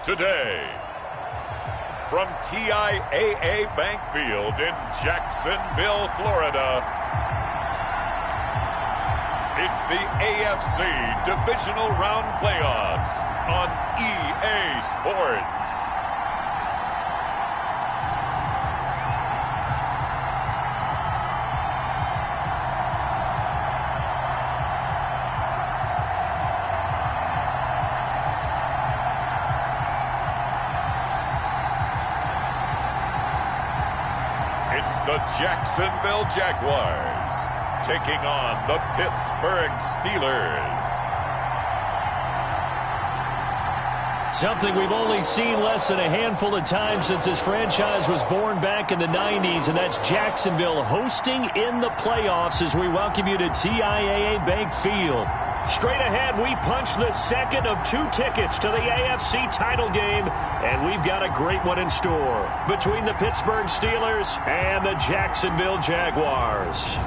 today. From TIAA Bank Field in Jacksonville, Florida, it's the AFC Divisional Round Playoffs on EA Sports. It's the Jacksonville Jaguars taking on the Pittsburgh Steelers. Something we've only seen less than a handful of times since this franchise was born back in the 90s, and that's Jacksonville hosting in the playoffs as we welcome you to TIAA Bank Field. Straight ahead, we punch the second of 2 tickets to the AFC title game, and we've got a great one in store between the Pittsburgh Steelers and the Jacksonville Jaguars.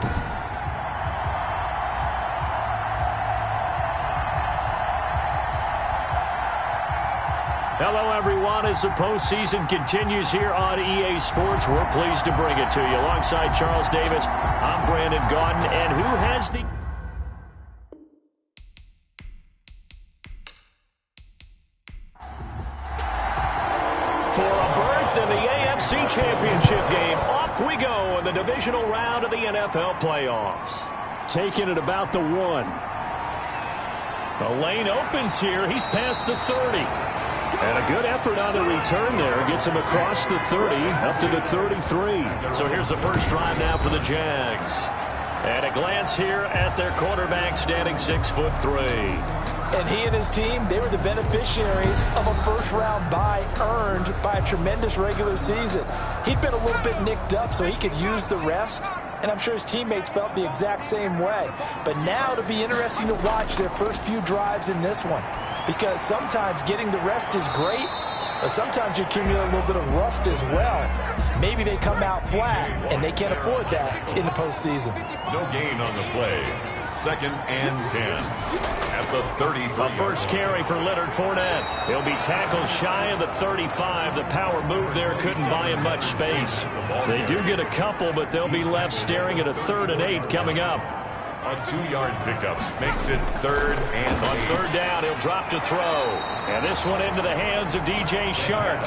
Hello, everyone. As the postseason continues here on EA Sports, we're pleased to bring it to you. Alongside Charles Davis, I'm Brandon Gaudin, and who has the... For a berth in the AFC Championship game, off we go in the divisional round of the NFL playoffs. Taking it about the 1. The lane opens here. He's past the 30. And a good effort on the return there. Gets him across the 30 up to the 33. So here's the first drive now for the Jags. And a glance here at their quarterback standing 6'3". And he and his team, they were the beneficiaries of a first-round bye earned by a tremendous regular season. He'd been a little bit nicked up, so he could use the rest. And I'm sure his teammates felt the exact same way. But now it'll be interesting to watch their first few drives in this one. Because sometimes getting the rest is great, but sometimes you accumulate a little bit of rust as well. Maybe they come out flat, and they can't afford that in the postseason. No gain on the play. 2nd and 10 at the 33. A first carry for Leonard Fournette. He'll be tackled shy of the 35. The power move there couldn't buy him much space. They do get a couple, but they'll be left staring at a 3rd and 8 coming up. A 2-yard pickup makes it 3rd and 8. On 3rd down, he'll drop to throw. And this one into the hands of DJ Shark.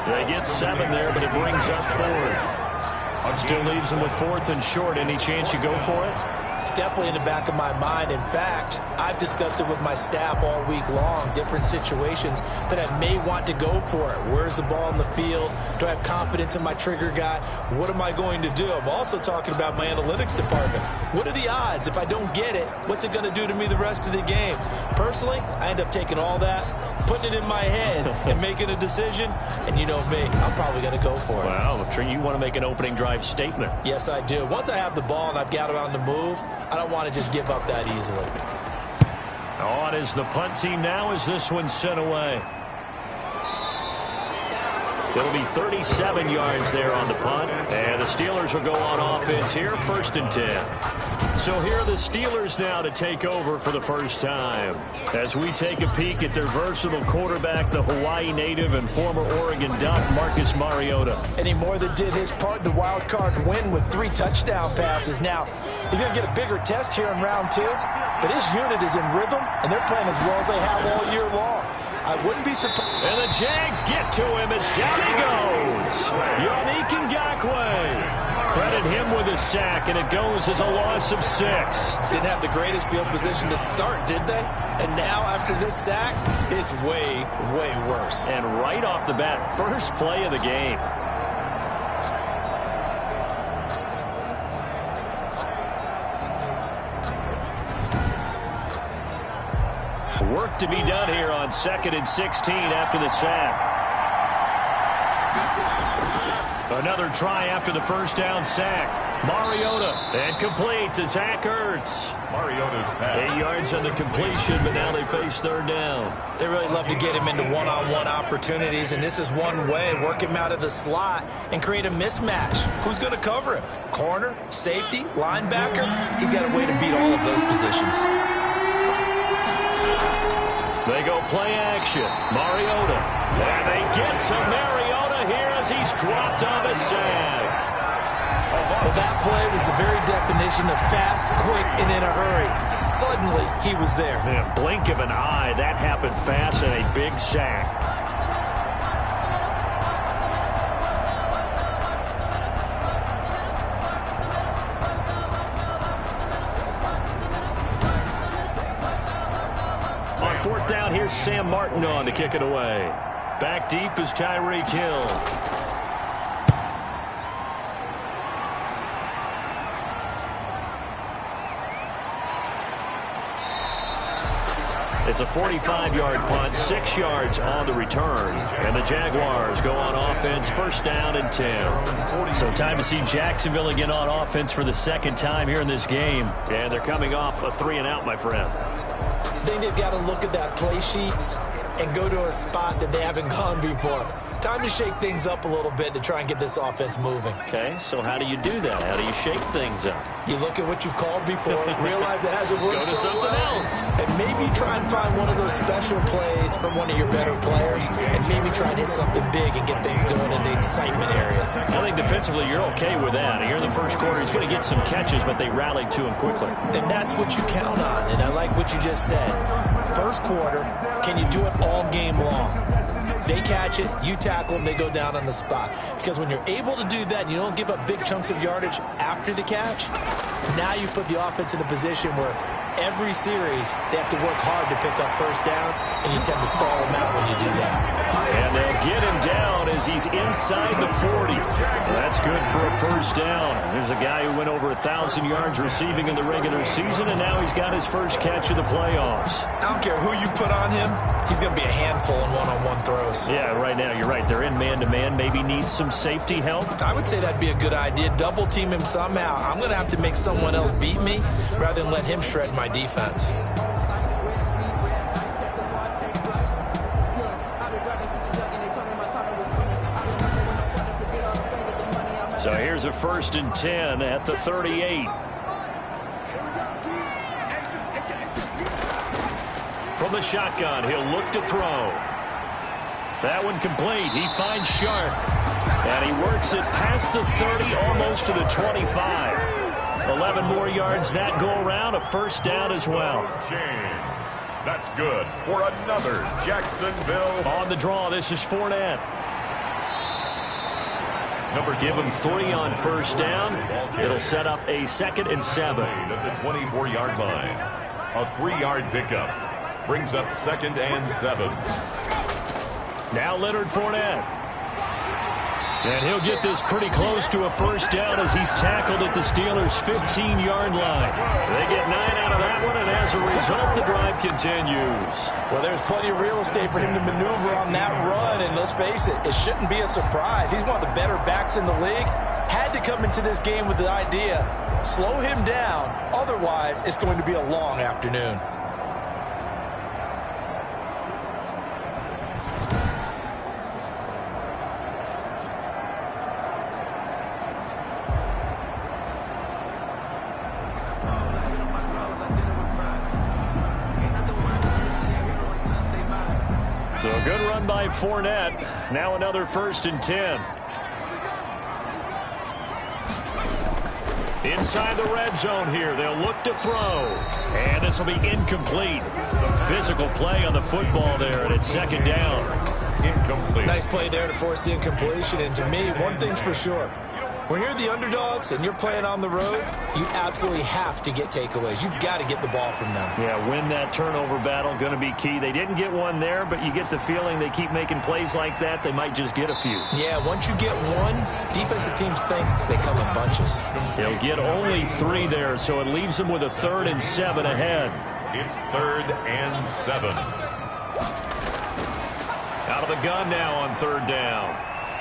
They get 7 there, but it brings up 4th. Still leaves them with 4th and short. Any chance you go for it? It's definitely in the back of my mind. In fact, I've discussed it with my staff all week long, different situations that I may want to go for it. Where's the ball in the field? Do I have confidence in my trigger guy? What am I going to do? I'm also talking about my analytics department. What are the odds? If I don't get it, what's it going to do to me the rest of the game? Personally, I end up taking all that, putting it in my head, and making a decision. And you know me, I'm probably going to go for it. Wow, you want to make an opening drive statement. Yes, I do. Once I have the ball and I've got it on the move, I don't want to just give up that easily. On is the punt team now as this one's sent away. It'll be 37 yards there on the punt. And the Steelers will go on offense here, 1st and 10. So here are the Steelers now to take over for the first time. As we take a peek at their versatile quarterback, the Hawaii native and former Oregon Duck, Marcus Mariota. And he more than did his part in the wild card win with 3 touchdown passes. Now, he's going to get a bigger test here in round 2, but his unit is in rhythm, and they're playing as well as they have all year long. I wouldn't be surprised. And the Jags get to him as down he goes. Yannick Ngakoue. Credit him with a sack, and it goes as a loss of 6. Didn't have the greatest field position to start, did they? And now, after this sack, it's way, way worse. And right off the bat, first play of the game. Work to be done here on 2nd and 16 after the sack. Another try after the first down sack. Mariota, and complete to Zach Ertz. Mariota's pass. 8 yards on the completion, but now they face 3rd down. They really love to get him into one-on-one opportunities, and this is one way. Work him out of the slot and create a mismatch. Who's going to cover him? Corner, safety, linebacker? He's got a way to beat all of those positions. They go play action. Mariota. And they get to Mariota here as he's dropped on a sack. Well, that play was the very definition of fast, quick, and in a hurry. Suddenly, he was there. Man, blink of an eye, that happened fast and a big sack. On fourth down, here's Sam Martin on to kick it away. Back deep is Tyreek Hill. It's a 45-yard punt, 6 yards on the return. And the Jaguars go on offense, first down and 10. So time to see Jacksonville again on offense for the second time here in this game. And they're coming off a 3-and-out, my friend. I think they've got to look at that play sheet and go to a spot that they haven't gone before. Time to shake things up a little bit to try and get this offense moving. Okay, so how do you do that? How do you shake things up? You look at what you've called before, realize it hasn't worked Go to something else. and maybe try and find one of those special plays from one of your better players, and maybe try and hit something big and get things going in the excitement area. I think defensively you're okay with that. Here in the first quarter, he's going to get some catches, but they rallied to him quickly. And that's what you count on, and I like what you just said. First quarter, can you do it all game long? They catch it, you tackle them, they go down on the spot. Because when you're able to do that and you don't give up big chunks of yardage after the catch, now you put the offense in a position where every series they have to work hard to pick up first downs, and you tend to stall them out when you do that. And they'll get him down as he's inside the 40. That's good for a first down. There's a guy who went over 1,000 yards receiving in the regular season, and now he's got his first catch of the playoffs. I don't care who you put on him, he's going to be a handful in one-on-one throws. Yeah, right now you're right. They're in man-to-man. Maybe needs some safety help. I would say that'd be a good idea. Double team him somehow. I'm going to have to make someone else beat me rather than let him shred my defense. So here's a 1st and 10 at the 38. From the shotgun, he'll look to throw. That one complete. He finds Sharp. And he works it past the 30, almost to the 25. 11 more yards that go around. A first down as well. That's good for another Jacksonville. On the draw, this is Fournette. Give him 3 on first down. It'll set up a 2nd and 7. At the 24-yard line. A 3-yard pickup brings up 2nd and 7. Now Leonard Fournette. And he'll get this pretty close to a first down as he's tackled at the Steelers' 15-yard line. They get 9 out of that one, and as a result, the drive continues. Well, there's plenty of real estate for him to maneuver on that run, and let's face it, it shouldn't be a surprise. He's one of the better backs in the league. Had to come into this game with the idea, slow him down, otherwise it's going to be a long afternoon. So a good run by Fournette. Now another 1st and 10. Inside the red zone here. They'll look to throw. And this will be incomplete. Physical play on the football there, and it's 2nd down. Incomplete. Nice play there to force the incompletion. And to me, one thing's for sure. When you're the underdogs and you're playing on the road, you absolutely have to get takeaways. You've got to get the ball from them. Yeah, win that turnover battle, going to be key. They didn't get one there, but you get the feeling they keep making plays like that, they might just get a few. Yeah, once you get one, defensive teams think they come in bunches. They'll get only 3 there, so it leaves them with a 3rd and 7 ahead. It's 3rd and 7. Out of the gun now on 3rd down.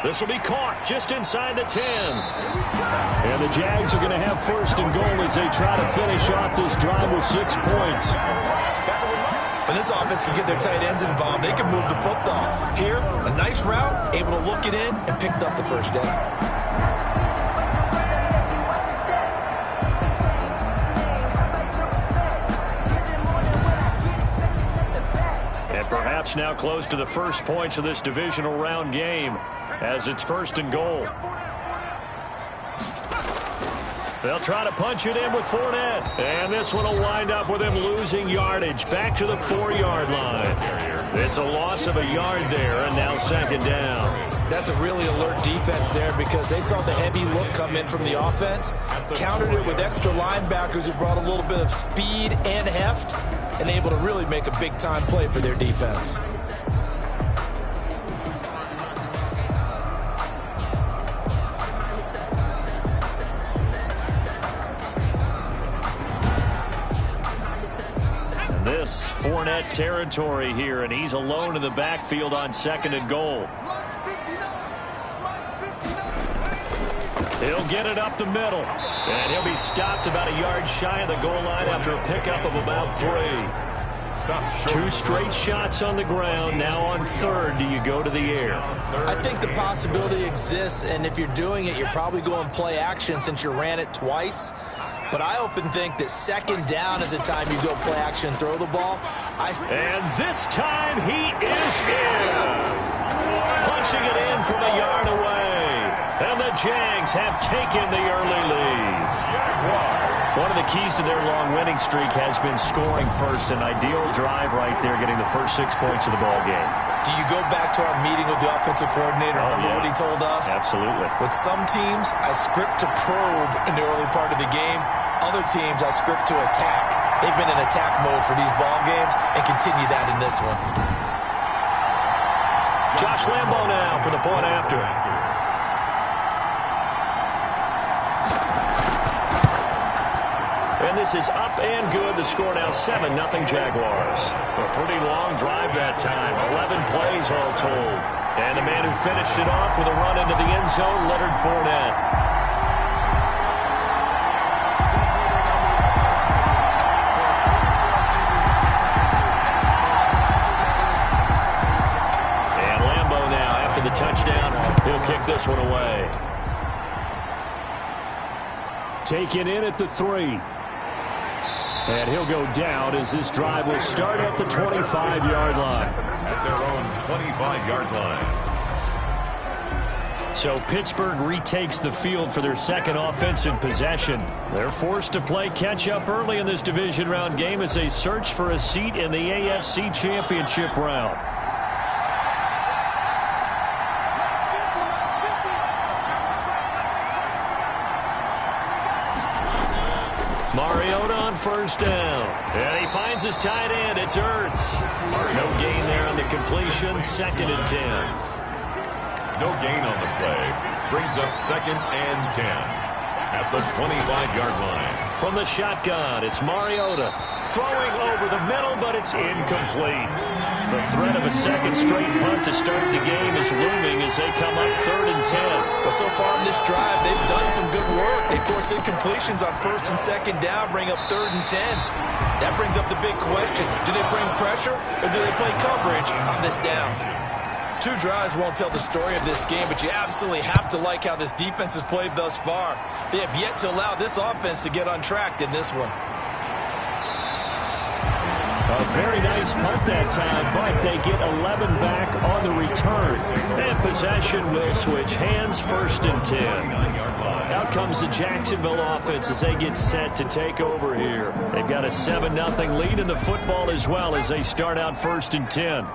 This will be caught just inside the 10. And the Jags are going to have 1st and goal as they try to finish off this drive with 6 points. When this offense can get their tight ends involved, they can move the football. Here, a nice route, able to look it in, and picks up the first down. Perhaps now close to the first points of this divisional round game as it's 1st and goal. They'll try to punch it in with Fournette. And this one will wind up with him losing yardage back to the 4-yard line. It's a loss of a yard there, and now 2nd down. That's a really alert defense there because they saw the heavy look come in from the offense, countered it with extra linebackers who brought a little bit of speed and heft, and able to really make a big-time play for their defense. And this Fournette territory here, and he's alone in the backfield on 2nd and goal. He'll get it up the middle, and he'll be stopped about a yard shy of the goal line after a pickup of about 3. 2 straight shots on the ground. Now on 3rd, do you go to the air? I think the possibility exists, and if you're doing it, you're probably going play action since you ran it twice. But I often think that 2nd down is the time you go play action and throw the ball. And this time he is in. Punching it in from a yard away. And the Jags have taken the early lead. One of the keys to their long winning streak has been scoring first. An ideal drive right there, getting the first 6 points of the ball game. Do you go back to our meeting with the offensive coordinator? Remember what he told us? Absolutely. With some teams, I script to probe in the early part of the game. Other teams, I script to attack. They've been in attack mode for these ball games and continue that in this one. Josh Lambo now for the point after. And this is up and good. The score now 7-0 Jaguars. A pretty long drive that time. 11 plays all told. And the man who finished it off with a run into the end zone, Leonard Fournette. The touchdown, he'll kick this one away. Taken in at the 3. And he'll go down as this drive will start at the 25-yard line. At their own 25-yard line. So Pittsburgh retakes the field for their 2nd offensive possession. They're forced to play catch-up early in this division round game as they search for a seat in the AFC Championship round. Mariota on 1st down. And he finds his tight end. It's Ertz. No gain there on the completion. 2nd and 10. No gain on the play. Brings up 2nd and 10 at the 25-yard line. From the shotgun, it's Mariota. Throwing over the middle, but it's incomplete. The threat of a 2nd straight punt to start the game is looming as they come up 3rd and 10. Well, so far in this drive, they've done some good work. They force incompletions on 1st and 2nd down, bring up 3rd and 10. That brings up the big question. Do they bring pressure or do they play coverage on this down? 2 drives won't tell the story of this game, but you absolutely have to like how this defense has played thus far. They have yet to allow this offense to get untracked in this one. A very nice punt that time, but they get 11 back on the return. And possession will switch hands, 1st and 10. Out comes the Jacksonville offense as they get set to take over here. They've got a 7-0 lead in the football as well as they start out 1st and 10.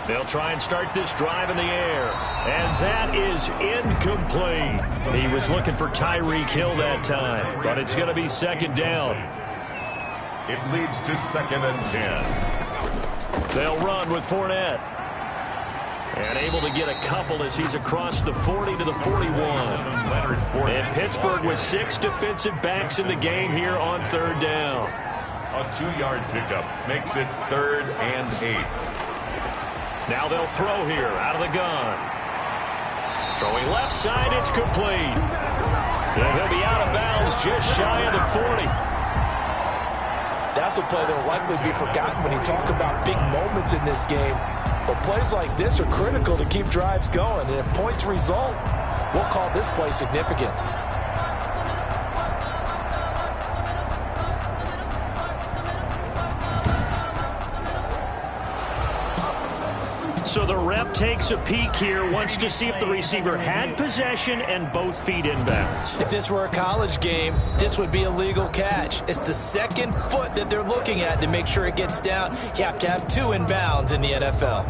They'll try and start this drive in the air. And that is incomplete. He was looking for Tyreek Hill that time, but it's going to be 2nd down. It leads to 2nd and 10. They'll run with Fournette. And able to get a couple as he's across the 40 to the 41. And Pittsburgh with 6 defensive backs in the game here on 3rd down. A 2-yard pickup makes it 3rd and 8. Now they'll throw here out of the gun. Throwing left side, it's complete. And he'll be out of bounds just shy of the 40. That's a play that will likely be forgotten when you talk about big moments in this game. But plays like this are critical to keep drives going. And if points result, we'll call this play significant. So the ref takes a peek here, wants to see if the receiver had possession and both feet inbounds. If this were a college game, this would be a legal catch. It's the second foot that they're looking at to make sure it gets down. You have to have 2 inbounds in the NFL.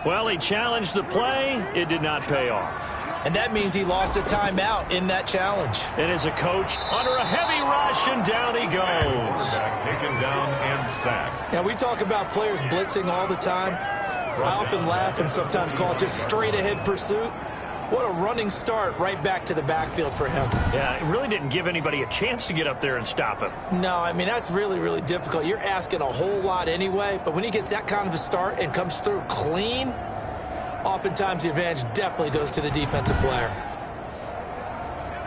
Well, he challenged the play. It did not pay off. And that means he lost a timeout in that challenge. And as a coach, under a heavy rush, and down he goes. Taken down and sacked. Now, we talk about players blitzing all the time. I often laugh and sometimes call it just straight-ahead pursuit. What a running start right back to the backfield for him. Yeah, it really didn't give anybody a chance to get up there and stop him. No, I mean, that's really, really difficult. You're asking a whole lot anyway, but when he gets that kind of a start and comes through clean, oftentimes the advantage definitely goes to the defensive player.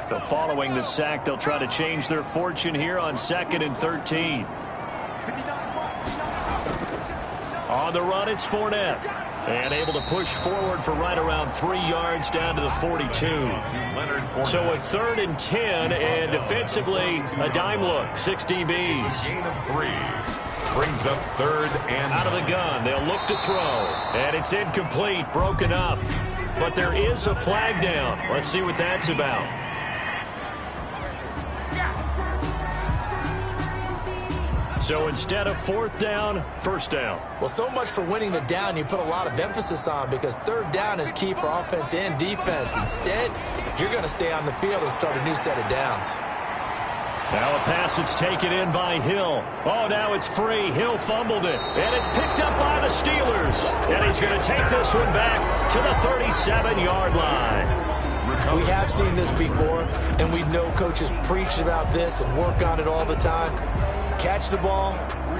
So following the sack, they'll try to change their fortune here on 2nd and 13. On the run, it's Fournette. And able to push forward for right around 3 yards down to the 42. So a 3rd and 10, and defensively, a dime look, 6 DBs. Gain of 3. Brings up 3rd and out of the gun. They'll look to throw. And it's incomplete, broken up. But there is a flag down. Let's see what that's about. So instead of 4th down, 1st down. Well, so much for winning the down you put a lot of emphasis on, because 3rd down is key for offense and defense. Instead, you're going to stay on the field and start a new set of downs. Now a pass that's taken in by Hill. Oh, now it's free. Hill fumbled it. And it's picked up by the Steelers. And he's going to take this one back to the 37-yard line. We have seen this before, and we know coaches preach about this and work on it all the time. Catch the ball.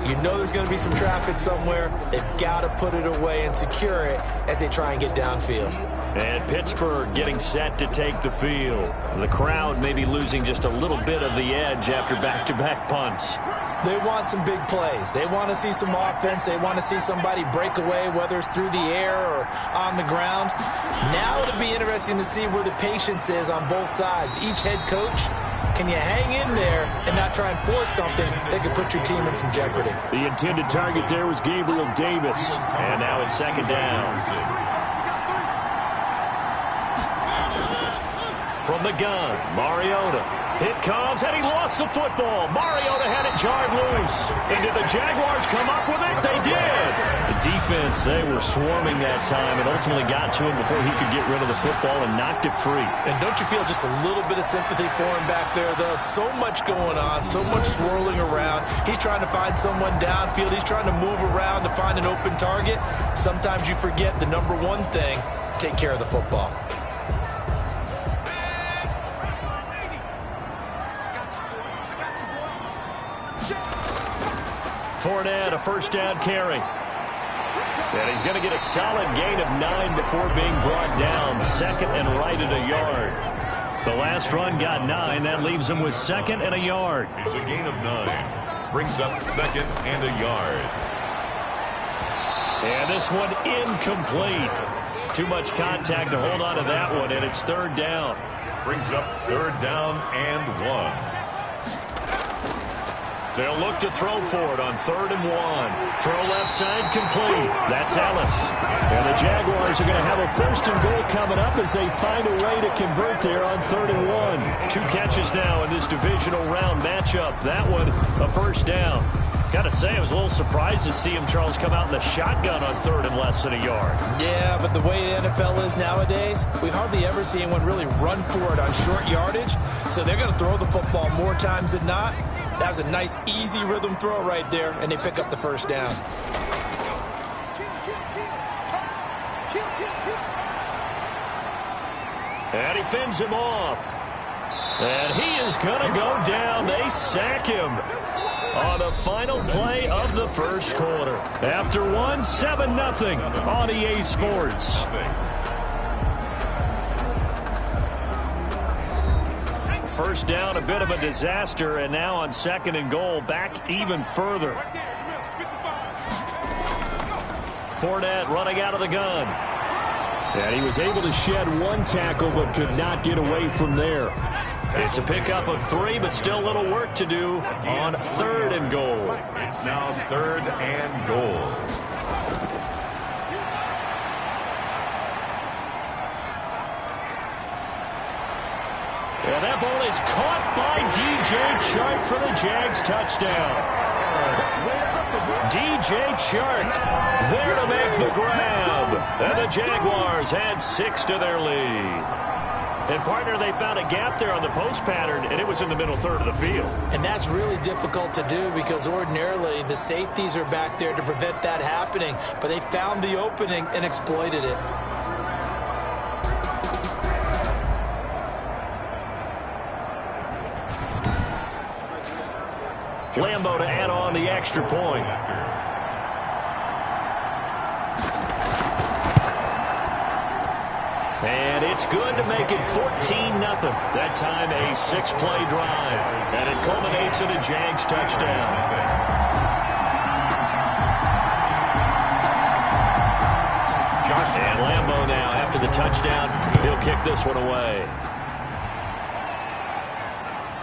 You know there's going to be some traffic somewhere. They've got to put it away and secure it as they try and get downfield. And Pittsburgh getting set to take the field. The crowd may be losing just a little bit of the edge after back-to-back punts. They want some big plays. They want to see some offense. They want to see somebody break away, whether it's through the air or on the ground. Now it'll be interesting to see where the patience is on both sides. Each head coach, can you hang in there and not try and force something that could put your team in some jeopardy? The intended target there was Gabriel Davis. And now it's 2nd down. From the gun, Mariota. It comes, and he lost the football. Mariota had it jarred loose. And did the Jaguars come up with it? They did. The defense, they were swarming that time and ultimately got to him before he could get rid of the football and knocked it free. And don't you feel just a little bit of sympathy for him back there, though? So much going on, so much swirling around. He's trying to find someone downfield. He's trying to move around to find an open target. Sometimes you forget the number one thing, take care of the football. Fournette, a 1st down carry. And he's going to get a solid gain of 9 before being brought down. 2nd and right at a yard. The last run got 9. That leaves him with 2nd and a yard. It's a gain of 9. Brings up 2nd and a yard. And this one incomplete. Too much contact to hold on to that one, and it's 3rd down. Brings up 3rd down and 1. They'll look to throw for it on 3rd and 1. Throw left side complete. That's Ellis. And the Jaguars are going to have a 1st and goal coming up as they find a way to convert there on 3rd and 1. 2 catches now in this divisional round matchup. That one, a 1st down. Got to say, I was a little surprised to see him, Charles, come out in the shotgun on 3rd and less than a yard. Yeah, but the way the NFL is nowadays, we hardly ever see anyone really run for it on short yardage. So they're going to throw the football more times than not. That was a nice, easy rhythm throw right there, and they pick up the 1st down. And he fends him off. And he is going to go down. They sack him on the final play of the 1st quarter. After 7-0 on EA Sports. First down, a bit of a disaster, and now on 2nd and goal, back even further. Fournette running out of the gun. And he was able to shed one tackle but could not get away from there. It's a pickup of 3, but still a little work to do on 3rd and goal. It's now 3rd and goal. And that ball is caught by DJ Chark for the Jags touchdown. DJ Chark there to make the grab. And the Jaguars add 6 to their lead. And, partner, they found a gap there on the post pattern, and it was in the middle third of the field. And that's really difficult to do because ordinarily the safeties are back there to prevent that happening. But they found the opening and exploited it. Lambo to add on the extra point. And it's good to make it 14-0. That time a 6-play drive. And it culminates in a Jags touchdown. And Lambo now, after the touchdown, he'll kick this one away.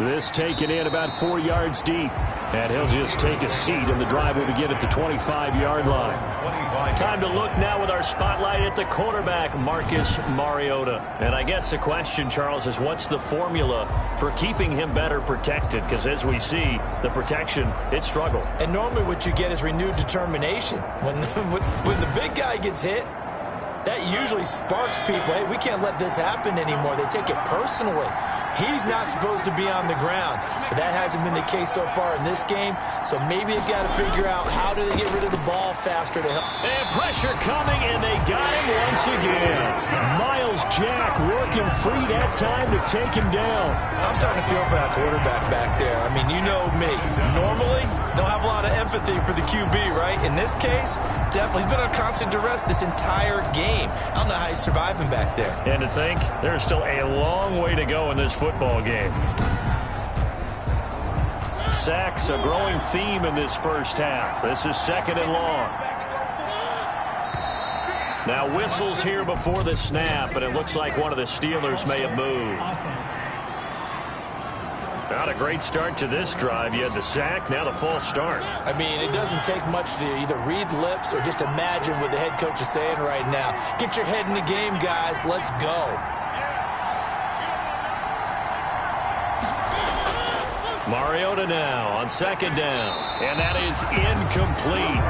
This taken in about 4 yards deep. And he'll just take a seat, and the drive will begin at the 25-yard line. Time to look now with our spotlight at the quarterback, Marcus Mariota. And I guess the question, Charles, is what's the formula for keeping him better protected? Because as we see, the protection, it struggled. And normally what you get is renewed determination. When the big guy gets hit, that usually sparks people. Hey, we can't let this happen anymore. They take it personally. He's not supposed to be on the ground. But that hasn't been the case so far in this game. So maybe they've got to figure out how do they get rid of the ball faster to help. And pressure coming, and they got him once again. Myles Jack working free that time to take him down. I'm starting to feel for that quarterback back there. I mean, you know me. Normally, don't have a lot of empathy for the QB, right? In this case, definitely. He's been on constant duress this entire game. I don't know how he's surviving back there. And to think, there's still a long way to go in this football game. Sacks, a growing theme in this first half. This is 2nd and long. Now whistles here before the snap, and it looks like one of the Steelers may have moved. Not a great start to this drive. You had the sack, now the false start. I mean, it doesn't take much to either read lips or just imagine what the head coach is saying right now. Get your head in the game, guys. Let's go. Mariota now on 2nd down. And that is incomplete.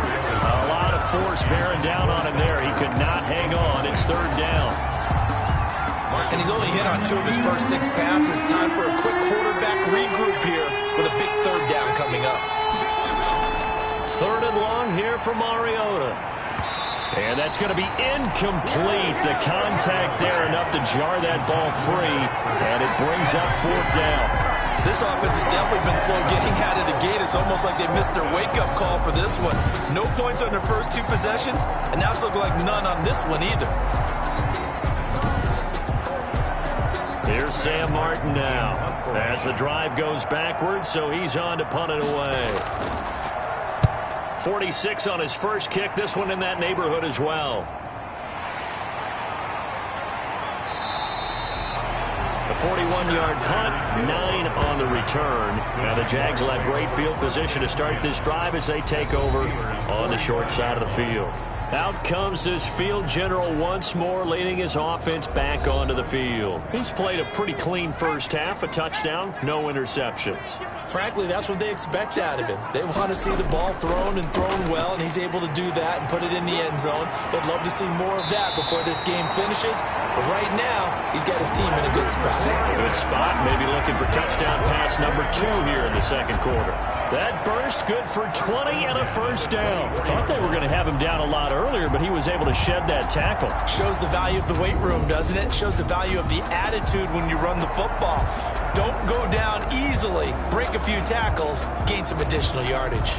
A lot of force bearing down on him there. He could not hang on. It's 3rd down. And he's only hit on 2 of his first 6 passes. Time for a quick quarterback regroup here with a big 3rd down coming up. 3rd and long here for Mariota. And that's going to be incomplete. The contact there enough to jar that ball free. And it brings up 4th down. This offense has definitely been slow getting out of the gate. It's almost like they missed their wake-up call for this one. No points on their first 2 possessions, and now it's looking like none on this one either. Here's Sam Martin now as the drive goes backwards, so he's on to punt it away. 46 on his first kick, this one in that neighborhood as well. A 41-yard punt, 9 on the return. Now the Jags will have great field position to start this drive as they take over on the short side of the field. Out comes this field general once more, leading his offense back onto the field. He's played a pretty clean first half, a touchdown, no interceptions. Frankly, that's what they expect out of him. They want to see the ball thrown and thrown well, and he's able to do that and put it in the end zone. They'd love to see more of that before this game finishes. But right now, he's got his team in a good spot. Good spot, maybe looking for touchdown pass number 2 here in the second quarter. That burst good for 20 and a first down. Thought they were going to have him down a lot earlier, but he was able to shed that tackle. Shows the value of the weight room, doesn't it? Shows the value of the attitude when you run the football. Don't go down easily. Break a few tackles. Gain some additional yardage.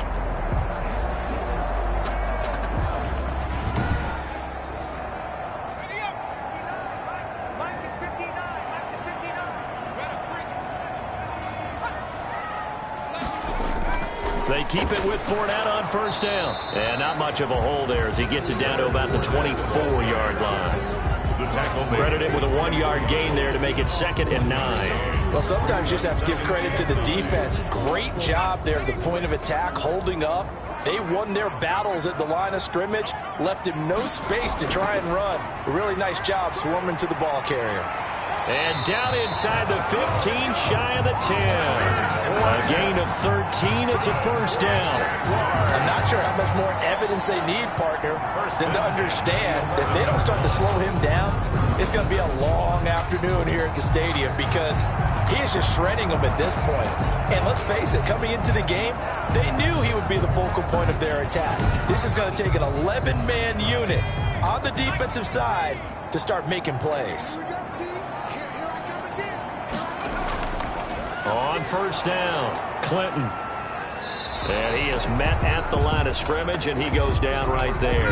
They keep it with Fournette on first down. And not much of a hole there as he gets it down to about the 24-yard line. Credit it with a 1-yard gain there to make it 2nd and 9. Well, sometimes you just have to give credit to the defense. Great job there at the point of attack, holding up. They won their battles at the line of scrimmage, left him no space to try and run. A really nice job swarming to the ball carrier. And down inside the 15, shy of the 10. A gain of 13. It's a first down. I'm not sure how much more evidence they need, partner, than to understand that if they don't start to slow him down, it's going to be a long afternoon here at the stadium because he is just shredding them at this point. And let's face it, coming into the game, they knew he would be the focal point of their attack. This is going to take an 11-man unit on the defensive side to start making plays. On first down, Clinton. And he is met at the line of scrimmage, and he goes down right there.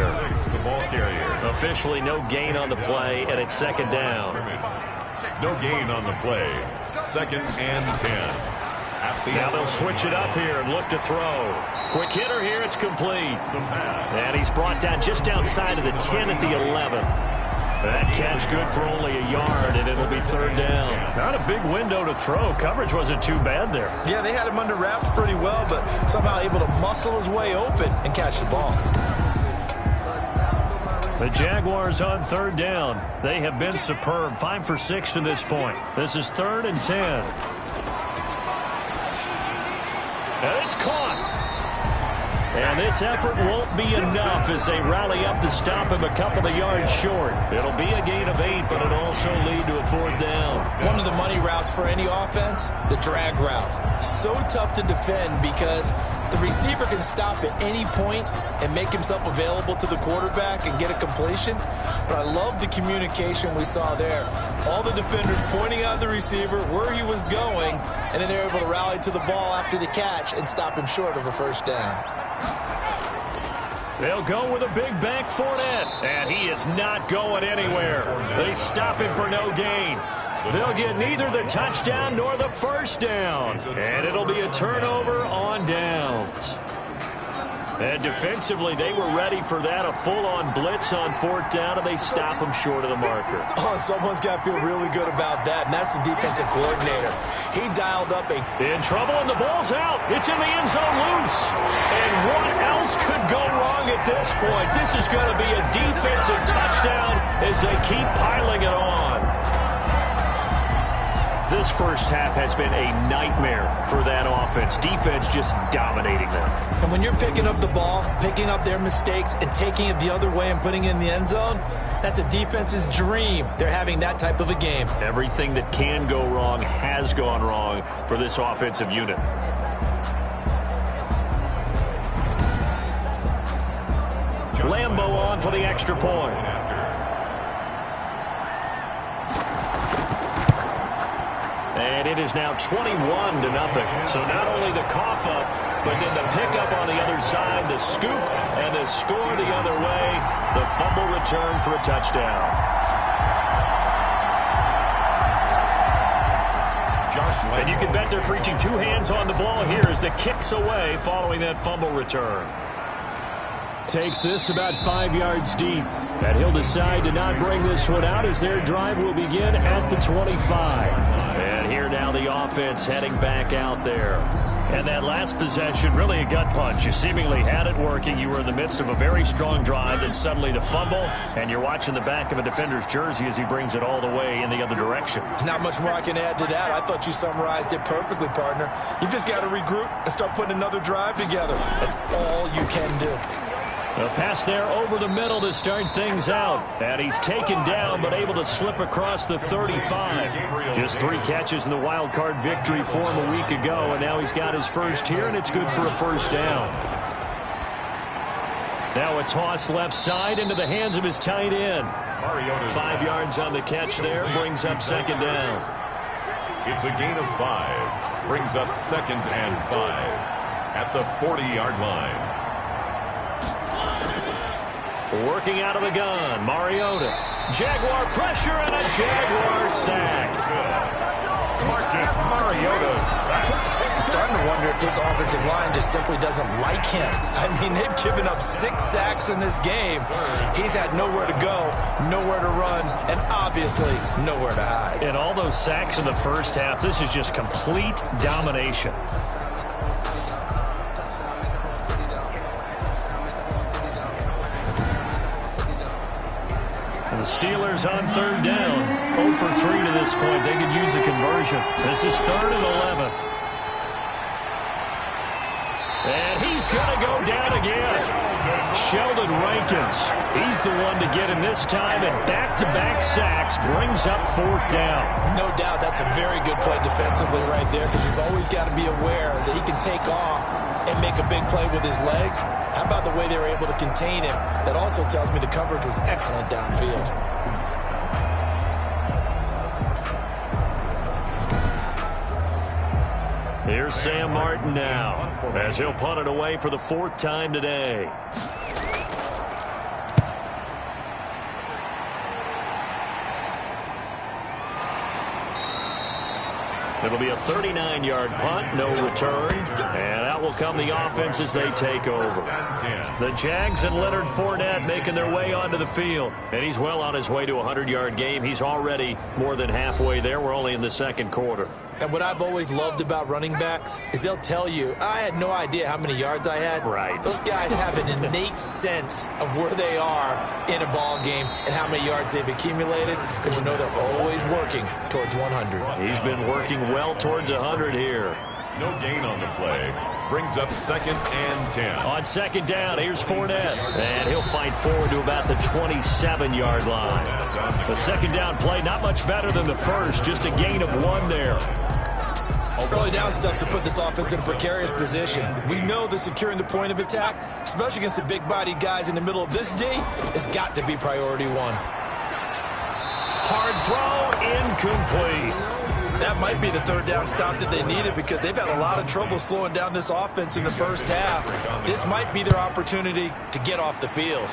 The ball carrier. Officially no gain on the play, and it's 2nd down. No gain on the play. 2nd and 10. Now they'll switch it up here and look to throw. Quick hitter here, it's complete. And he's brought down just outside of the 10 at the 11. That catch good for only a yard, and it'll be 3rd down. Not a big window to throw. Coverage wasn't too bad there. Yeah, they had him under wraps pretty well, but somehow able to muscle his way open and catch the ball. The Jaguars on 3rd down. They have been superb. 5 for 6 to this point. This is 3rd and 10. And it's caught. And this effort won't be enough as they rally up to stop him a couple of yards short. It'll be a gain of 8, but it'll also lead to a 4th down. One of the money routes for any offense, the drag route. So tough to defend because the receiver can stop at any point and make himself available to the quarterback and get a completion. But I love the communication we saw there. All the defenders pointing out the receiver, where he was going, and then they're able to rally to the ball after the catch and stop him short of a first down. They'll go with a big back Fournette, and he is not going anywhere. They stop him for no gain. They'll get neither the touchdown nor the first down, and it'll be a turnover on downs. And defensively, they were ready for that, a full-on blitz on 4th down, and they stop him short of the marker. Oh, and someone's got to feel really good about that, and that's the defensive coordinator. He dialed up in trouble, and the ball's out. It's in the end zone loose. And what else could go wrong at this point? This is going to be a defensive touchdown as they keep piling it on. This first half has been a nightmare for that offense. Defense just dominating them. And when you're picking up the ball, picking up their mistakes, and taking it the other way and putting it in the end zone, that's a defense's dream. They're having that type of a game. Everything that can go wrong has gone wrong for this offensive unit. Lambeau on for the extra point. And it is now 21-0. So not only the cough up, but then the pickup on the other side, the scoop, and the score the other way. The fumble return for a touchdown. And you can bet they're preaching 2 hands on the ball here as the kick's away following that fumble return. Takes this about 5 yards deep. And he'll decide to not bring this one out as their drive will begin at the 25. And here now the offense heading back out there. And that last possession, really a gut punch. You seemingly had it working. You were in the midst of a very strong drive, then suddenly the fumble, and you're watching the back of a defender's jersey as he brings it all the way in the other direction. There's not much more I can add to that. I thought you summarized it perfectly, partner. You've just got to regroup and start putting another drive together. That's all you can do. A pass there over the middle to start things out. And he's taken down but able to slip across the 35. Just 3 catches in the wild card victory for him a week ago. And now he's got his first here, and it's good for a first down. Now a toss left side into the hands of his tight end. 5 yards on the catch there. Brings up 2nd down. It's a gain of 5. Brings up 2nd and 5 at the 40-yard line. Working out of the gun, Mariota. Jaguar pressure and a Jaguar sack. Marcus Mariota sack. I'm starting to wonder if this offensive line just simply doesn't like him. I mean, they've given up 6 sacks in this game. He's had nowhere to go, nowhere to run, and obviously nowhere to hide. And all those sacks in the first half, this is just complete domination. The Steelers on third down. 0 for 3 to this point. They could use a conversion. This is 3rd and 11. And he's going to go down again. Sheldon Rankins. He's the one to get him this time, and back-to-back sacks brings up 4th down. No doubt that's a very good play defensively right there, because you've always got to be aware that he can take off and make a big play with his legs. How about the way they were able to contain him? That also tells me the coverage was excellent downfield. Here's Sam Martin now, as he'll punt it away for the 4th time today. It'll be a 39-yard punt, no return. And out will come the offense as they take over. The Jags and Leonard Fournette making their way onto the field. And he's well on his way to a 100-yard game. He's already more than halfway there. We're only in the 2nd quarter. And what I've always loved about running backs is they'll tell you, I had no idea how many yards I had. Right. Those guys have an innate sense of where they are in a ball game and how many yards they've accumulated, because you know they're always working towards 100. He's been working well towards 100 here. No gain on the play. Brings up 2nd and 10. On 2nd down, here's Fournette. And he'll fight forward to about the 27-yard line. The 2nd down play, not much better than the first, just a gain of 1 there. Early down stuff to put this offense in a precarious position. We know that securing the point of attack, especially against the big-bodied guys in the middle of this D, has got to be priority 1. Hard throw, incomplete. That might be the 3rd down stop that they needed, because they've had a lot of trouble slowing down this offense in the first half. This might be their opportunity to get off the field.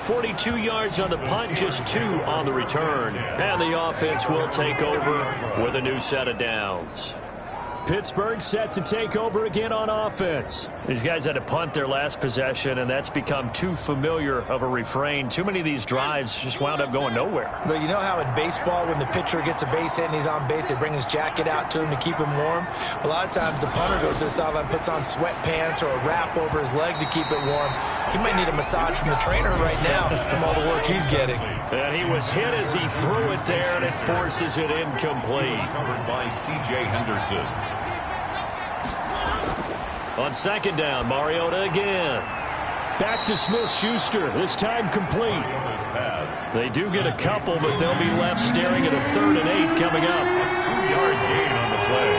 42 yards on the punt, just 2 on the return. And the offense will take over with a new set of downs. Pittsburgh set to take over again on offense. These guys had to punt their last possession, and that's become too familiar of a refrain. Too many of these drives just wound up going nowhere. But you know how in baseball, when the pitcher gets a base hit and he's on base, they bring his jacket out to him to keep him warm? A lot of times the punter goes to the sideline, puts on sweatpants or a wrap over his leg to keep it warm. He might need a massage from the trainer right now from all the work he's getting. And he was hit as he threw it there, and it forces it incomplete. Covered by C.J. Henderson. On 2nd down, Mariota again. Back to Smith-Schuster, this time complete. They do get a couple, but they'll be left staring at a 3rd and 8 coming up. 2-yard gain on the play.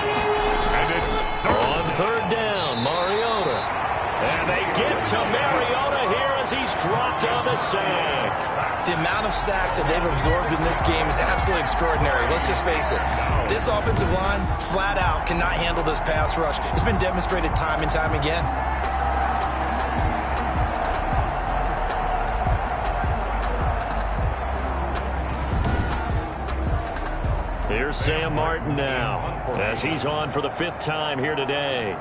And it's on 3rd down, Mariota. And they get to Mariota here as he's dropped on the sack. The amount of sacks that they've absorbed in this game is absolutely extraordinary. Let's just face it. This offensive line, flat out, cannot handle this pass rush. It's been demonstrated time and time again. Here's Sam Martin now, as he's on for the 5th time here today.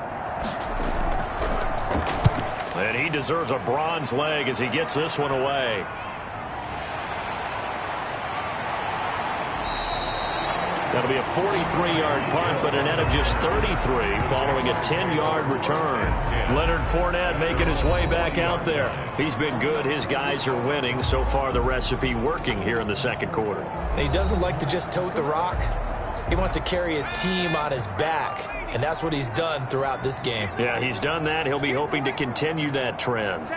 And he deserves a bronze leg as he gets this one away. That'll be a 43-yard punt, but a net of just 33 following a 10-yard return. Leonard Fournette making his way back out there. He's been good. His guys are winning. So far, the recipe working here in the 2nd quarter. He doesn't like to just tote the rock. He wants to carry his team on his back, and that's what he's done throughout this game. Yeah, he's done that. He'll be hoping to continue that trend.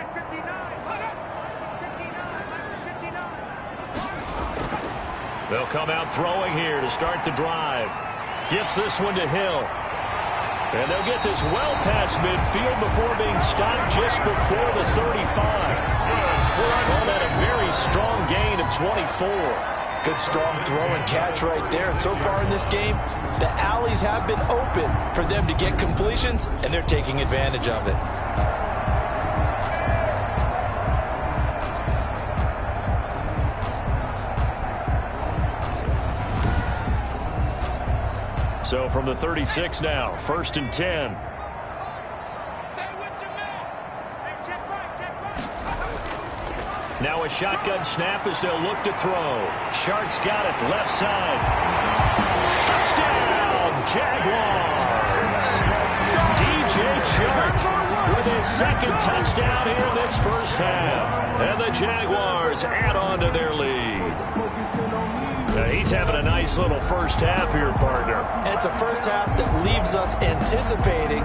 They'll come out throwing here to start the drive. Gets this one to Hill. And they'll get this well past midfield before being stopped just before the 35. Call that a very strong gain of 24. Good strong throw and catch right there. And so far in this game, the alleys have been open for them to get completions, and they're taking advantage of it. So from the 36 now, 1st and 10. Now a shotgun snap as they'll look to throw. Shark's got it, left side. Touchdown, Jaguars! DJ Chark with his second touchdown here in this first half. And the Jaguars add on to their lead. Now he's having a nice little first half here, partner. And it's a first half that leaves us anticipating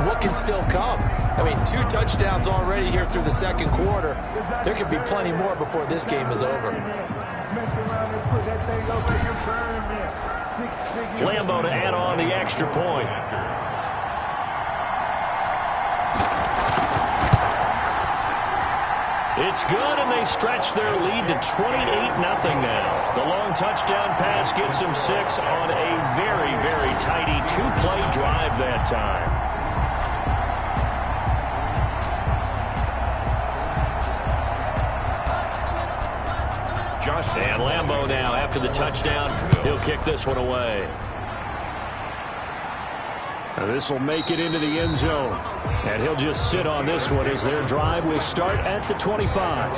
what can still come. I mean, 2 touchdowns already here through the second quarter. There could be plenty more before this game is over. Lambo to add on the extra point. It's good, and they stretch their lead to 28-0 now. The long touchdown pass gets them 6 on a very, very tidy 2-play drive that time. And Lambo now, after the touchdown, he'll kick this one away. This will make it into the end zone. And he'll just sit on this one as their drive will start at the 25.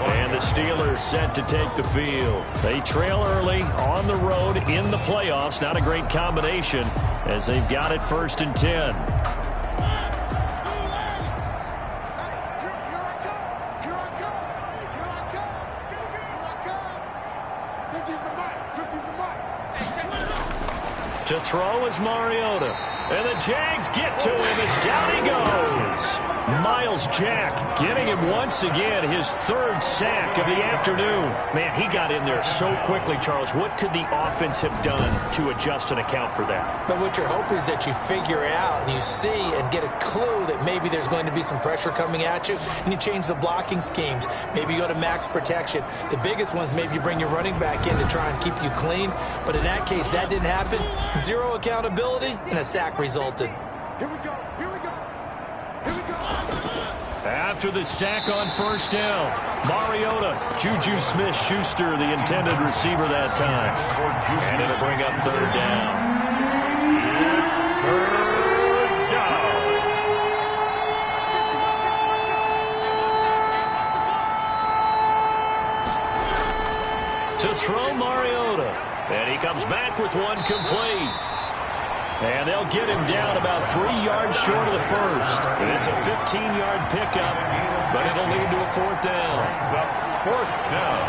And the Steelers set to take the field. They trail early on the road in the playoffs. Not a great combination as they've got it 1st and 10. To throw is Mariota. And the Jags get to him as down he goes. Miles Jack getting him once again, his 3rd sack of the afternoon. Man, he got in there so quickly, Charles. What could the offense have done to adjust and account for that? But what you're hoping is that you figure out and you see and get a clue that maybe there's going to be some pressure coming at you, and you change the blocking schemes. Maybe you go to max protection. The biggest ones, maybe you bring your running back in to try and keep you clean. But in that case, that didn't happen. 0 accountability, and a sack resulted. Here we go. Here we go. Here we go. After the sack on 1st down, Mariota, Juju Smith-Schuster, the intended receiver that time. And it'll bring up 3rd down. It's 3rd down. To throw Mariota. And he comes back with one complete. And they'll get him down about 3 yards short of the first. And it's a 15-yard pickup, but it'll lead to a 4th down. 4th down.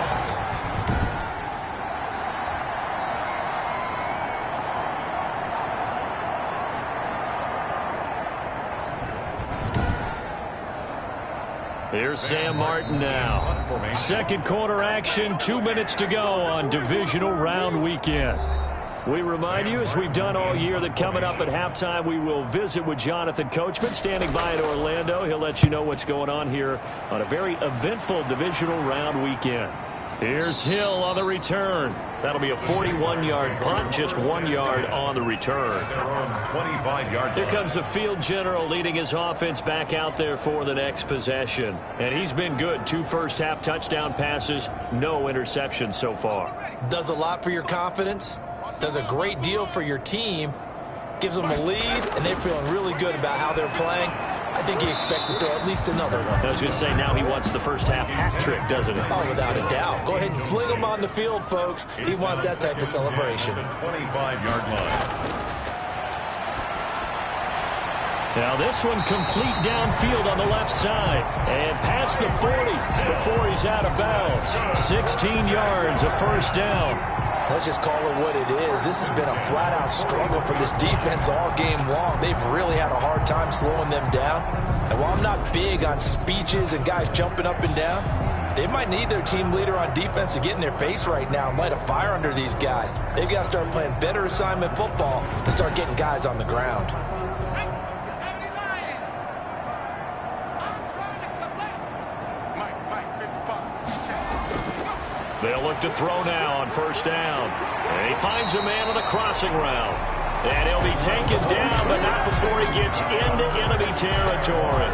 Here's Sam Martin now. Second quarter action, 2 minutes to go on Divisional Round Weekend. We remind you, as we've done all year, that coming up at halftime, we will visit with Jonathan Coachman, standing by in Orlando. He'll let you know what's going on here on a very eventful Divisional Round Weekend. Here's Hill on the return. That'll be a 41-yard punt, just 1 yard on the return. 25-yard. Here comes the field general leading his offense back out there for the next possession. And he's been good. 2 first-half touchdown passes, no interceptions so far. Does a lot for your confidence. Does a great deal for your team. Gives them a lead, and they're feeling really good about how they're playing. I think he expects to throw at least another one. I was going to say, now he wants the first half hat trick, doesn't he? Oh, without a doubt. Go ahead and fling him on the field, folks. He wants that type of celebration. 25-yard line. Now this one complete downfield on the left side. And past the 40 before he's out of bounds. 16 yards, a first down. Let's just call it what it is. This has been a flat-out struggle for this defense all game long. They've really had a hard time slowing them down. And while I'm not big on speeches and guys jumping up and down, they might need their team leader on defense to get in their face right now and light a fire under these guys. They've got to start playing better assignment football and start getting guys on the ground. They'll look to throw now on first down. And he finds a man on the crossing route. And he'll be taken down, but not before he gets into enemy territory.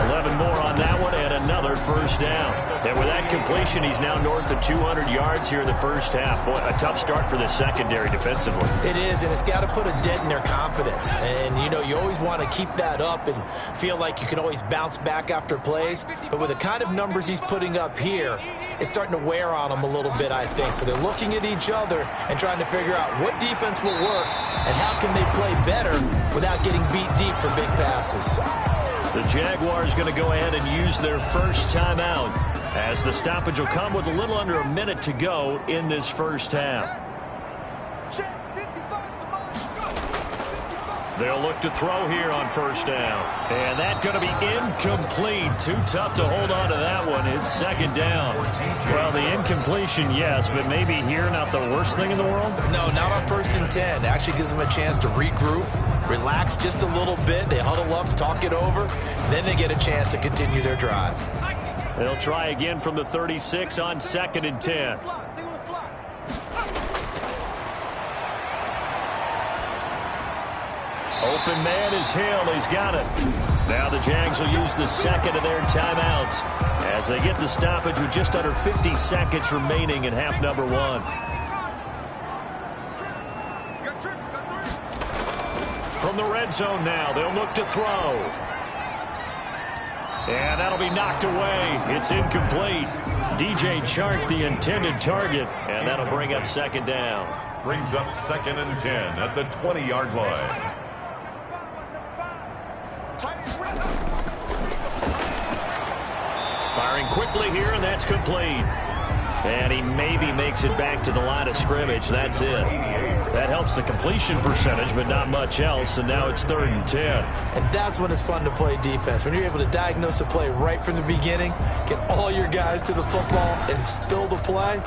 11 more on that one, and a another first down. And with that completion, he's now north of 200 yards here in the first half. Boy, a tough start for the secondary defensively. It is, and it's got to put a dent in their confidence. And, you know, you always want to keep that up and feel like you can always bounce back after plays. But with the kind of numbers he's putting up here, it's starting to wear on them a little bit, I think. So they're looking at each other and trying to figure out what defense will work and how can they play better without getting beat deep for big passes. The Jaguars going to go ahead and use their first timeout as the stoppage will come with a little under a minute to go in this first half. They'll look to throw here on first down. And that's going to be incomplete. Too tough to hold on to that one. It's second down. Well, the incompletion, yes, but maybe here not the worst thing in the world? No, not on 1st and 10. It actually gives them a chance to regroup, relax just a little bit. They huddle up, talk it over. Then they get a chance to continue their drive. They'll try again from the 36 on 2nd and 10. Open man is Hill. He's got it. Now the Jags will use the second of their timeouts as they get the stoppage with just under 50 seconds remaining in half number 1. From the red zone now, they'll look to throw. And that'll be knocked away. It's incomplete. DJ Chark, the intended target, and that'll bring up second down. Brings up 2nd and 10 at the 20-yard line. Firing quickly here, and that's complete. And he maybe makes it back to the line of scrimmage. That's it. That helps the completion percentage, but not much else. And now it's 3rd and 10. And that's when it's fun to play defense. When you're able to diagnose a play right from the beginning, get all your guys to the football, and spill the play,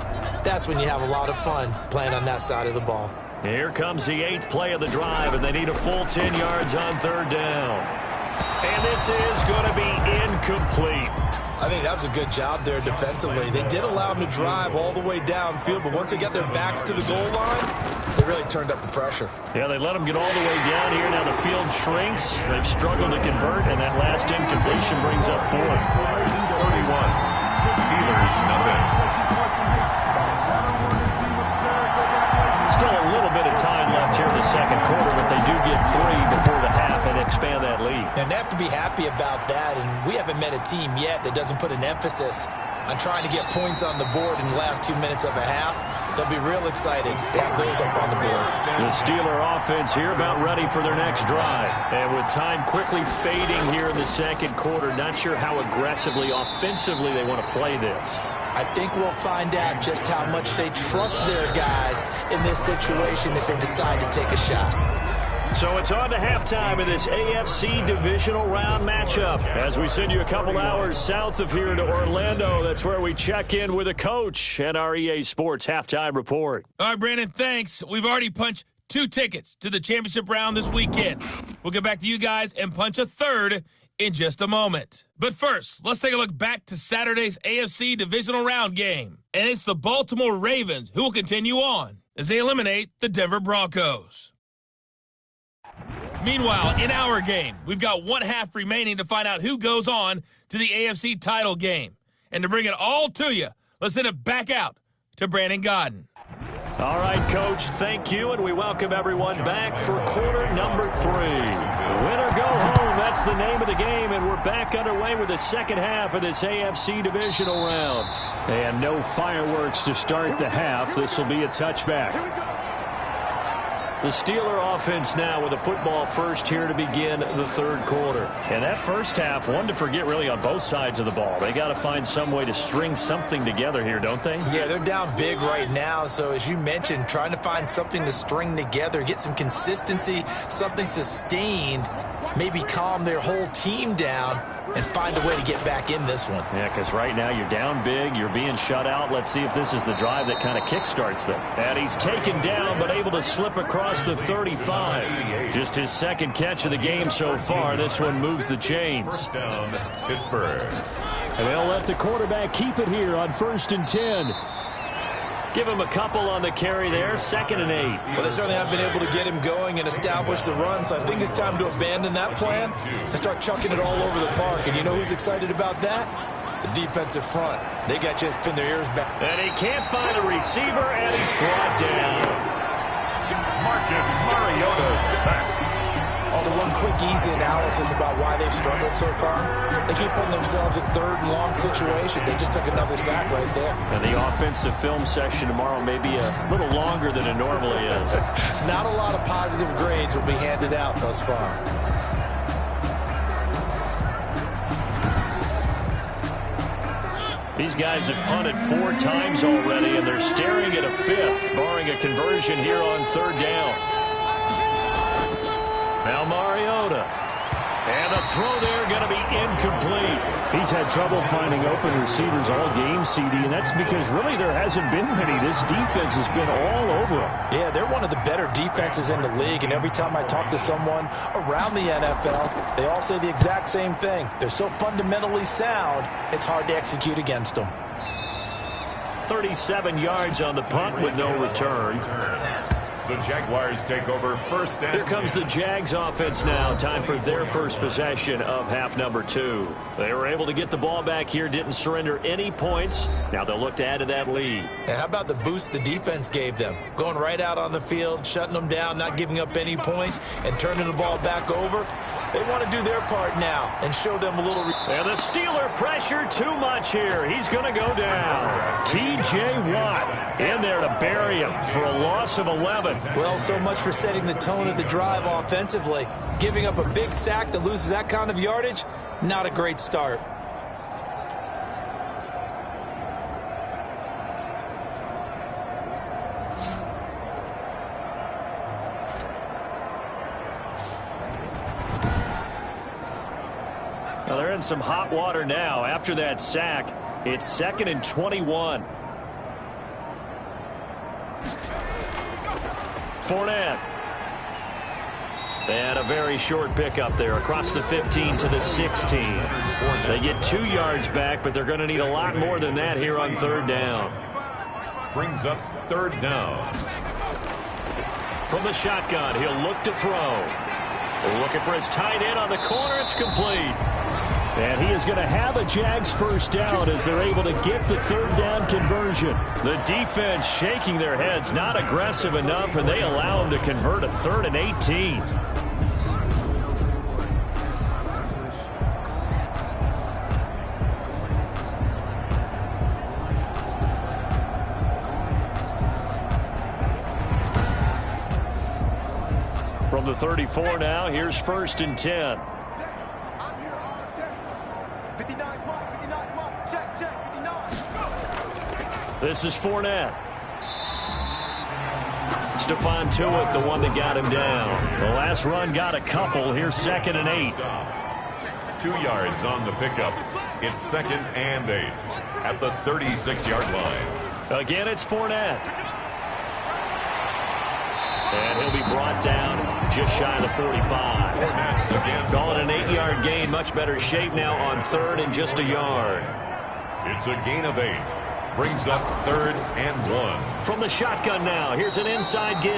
that's when you have a lot of fun playing on that side of the ball. Here comes the 8th play of the drive, and they need a full 10 yards on 3rd down. And this is going to be incomplete. I think that was a good job there defensively. They did allow them to drive all the way downfield, but once they got their backs to the goal line, they really turned up the pressure. Yeah, they let them get all the way down here. Now the field shrinks. They've struggled to convert, and that last incompletion brings up 4th. 31. Steelers nothing. Still a little bit of time left here in the second quarter, but they do get 3 before the half and expand that lead. And they have to be happy about that, and we haven't met a team yet that doesn't put an emphasis on trying to get points on the board in the last 2 minutes of a half. They'll be real excited to have those up on the board. The Steeler offense here about ready for their next drive. And with time quickly fading here in the second quarter, not sure how aggressively, offensively they want to play this. I think we'll find out just how much they trust their guys in this situation if they decide to take a shot. So it's on to halftime in this AFC Divisional Round matchup. As we send you a couple hours south of here to Orlando, that's where we check in with a coach and our EA Sports Halftime Report. All right, Brandon, thanks. We've already punched 2 tickets to the championship round this weekend. We'll get back to you guys and punch a 3rd in just a moment. But first, let's take a look back to Saturday's AFC Divisional Round game. And it's the Baltimore Ravens who will continue on as they eliminate the Denver Broncos. Meanwhile, in our game, we've got 1 half remaining to find out who goes on to the AFC title game. And to bring it all to you, let's send it back out to Brandon Godden. All right, Coach, thank you, and we welcome everyone back for quarter number 3. Win or go home, that's the name of the game, and we're back underway with the second half of this AFC Divisional Round. And no fireworks to start the half. This will be a touchback. The Steeler offense now with a football first here to begin the 3rd quarter. And that first half, one to forget really on both sides of the ball. They got to find some way to string something together here, don't they? Yeah, they're down big right now. So as you mentioned, trying to find something to string together, get some consistency, something sustained, maybe calm their whole team down and find a way to get back in this one. Yeah, because right now you're down big, you're being shut out. Let's see if this is the drive that kind of kickstarts them. And he's taken down but able to slip across the 35. Just his 2nd catch of the game so far. This one moves the chains. First down, Pittsburgh. And they'll let the quarterback keep it here on 1st and 10. Give him a couple on the carry there, 2nd and 8. Well, they certainly have been able to get him going and establish the run, so I think it's time to abandon that plan and start chucking it all over the park. And you know who's excited about that? The defensive front, they got just pinned their ears back. And he can't find a receiver, and he's brought down. Marcus Mariota sacked. So one quick, easy analysis about why they've struggled so far. They keep putting themselves in third and long situations. They just took another sack right there. And the offensive film session tomorrow may be a little longer than it normally is. Not a lot of positive grades will be handed out thus far. These guys have punted 4 times already, and they're staring at a 5th, barring a conversion here on 3rd down. Now Mariota. And the throw there going to be incomplete. He's had trouble finding open receivers all game, CD, and that's because really there hasn't been many. This defense has been all over him. Yeah, they're one of the better defenses in the league, and every time I talk to someone around the NFL, they all say the exact same thing. They're so fundamentally sound, it's hard to execute against them. 37 yards on the punt with no return. The Jaguars take over first and Here comes the Jags offense now. Time for their first possession of half number 2. They were able to get the ball back here, didn't surrender any points. Now they'll look to add to that lead. And how about the boost the defense gave them? Going right out on the field, shutting them down, not giving up any points, and turning the ball back over. They want to do their part now and show them a little... And the Steeler pressure too much here. He's going to go down. T.J. Watt in there to bury him for a loss of 11. Well, so much for setting the tone of the drive offensively. Giving up a big sack that loses that kind of yardage, not a great start. Well, they're in some hot water now. After that sack, it's 2nd and 21. Fournette. And a very short pickup there across the 15 to the 16. They get 2 yards back, but they're going to need a lot more than that here on 3rd down. brings up 3rd down. From the shotgun, he'll look to throw. Looking for his tight end on the corner. It's complete. And he is going to have a Jags first down as they're able to get the 3rd down conversion. The defense shaking their heads, not aggressive enough, and they allow him to convert a 3rd and 18. From the 34 now, here's 1st and 10. This is Fournette. Stephon Tuitt, the one that got him down. The last run got a couple. Here's 2nd and 8. 2 yards on the pickup. It's 2nd and 8 at the 36-yard line. Again, it's Fournette. And he'll be brought down just shy of the 45. Again, calling an 8-yard gain. Much better shape now on 3rd and just a yard. It's a gain of 8. Brings up 3rd and 1. From the shotgun now, here's an inside give.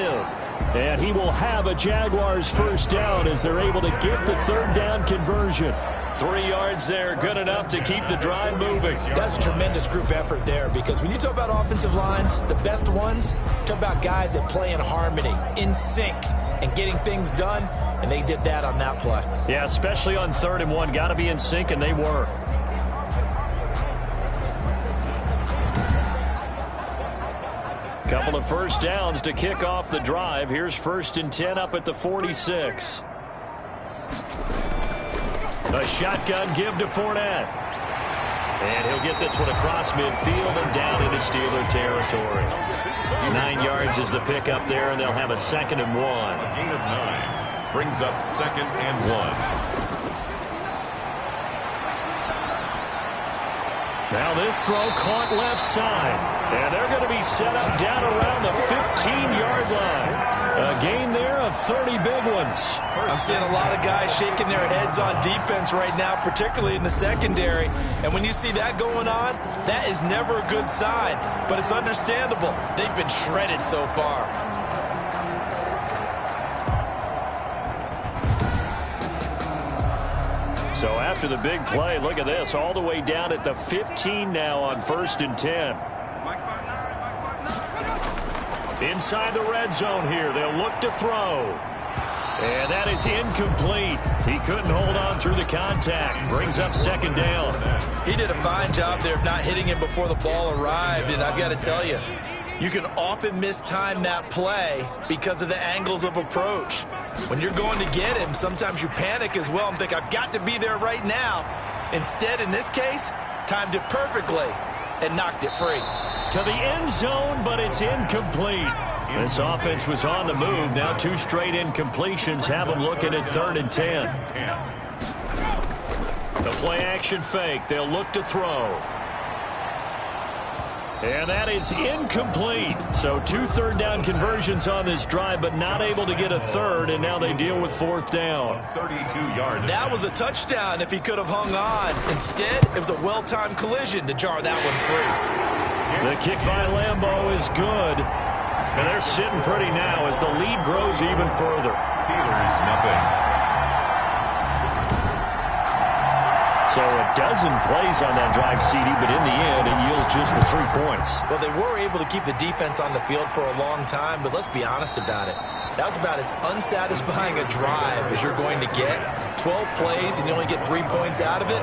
And he will have a Jaguars first down as they're able to get the 3rd down conversion. 3 yards there, good enough to keep the drive moving. That's a tremendous group effort there, because when you talk about offensive lines, the best ones, talk about guys that play in harmony, in sync, and getting things done, and they did that on that play. Yeah, especially on 3rd and 1. Got to be in sync, and they were. Couple of first downs to kick off the drive. Here's 1st and 10 up at the 46. A shotgun give to Fournette. And he'll get this one across midfield and down into Steeler territory. 9 yards is the pickup there, and they'll have a 2nd and 1. A gain of 9. Brings up 2nd and 1. Now this throw caught left side. And they're going to be set up down around the 15-yard line. A gain there of 30 big ones. I'm seeing a lot of guys shaking their heads on defense right now, particularly in the secondary. And when you see that going on, that is never a good sign. But it's understandable. They've been shredded so far. So after the big play, look at this, all the way down at the 15 now on 1st and 10. Inside the red zone here, they'll look to throw. And that is incomplete. He couldn't hold on through the contact. Brings up 2nd down. He did a fine job there of not hitting him before the ball arrived, and I've got to tell you, you can often mistime that play because of the angles of approach. When you're going to get him, sometimes you panic as well and think, I've got to be there right now. Instead, in this case, timed it perfectly and knocked it free. To the end zone, but it's incomplete. This offense was on the move. Now 2 straight incompletions have them looking at 3rd and 10. The play action fake. They'll look to throw. And that is incomplete. So 2 third-down conversions on this drive, but not able to get a third, and now they deal with 4th down. 32 yards. That was a touchdown if he could have hung on. Instead, it was a well-timed collision to jar that one free. The kick by Lambeau is good. And they're sitting pretty now as the lead grows even further. Steelers nothing. So a dozen plays on that drive, CD, but in the end, it yields just the 3 points. Well, they were able to keep the defense on the field for a long time, but let's be honest about it. That was about as unsatisfying a drive as you're going to get. 12 plays and you only get 3 points out of it.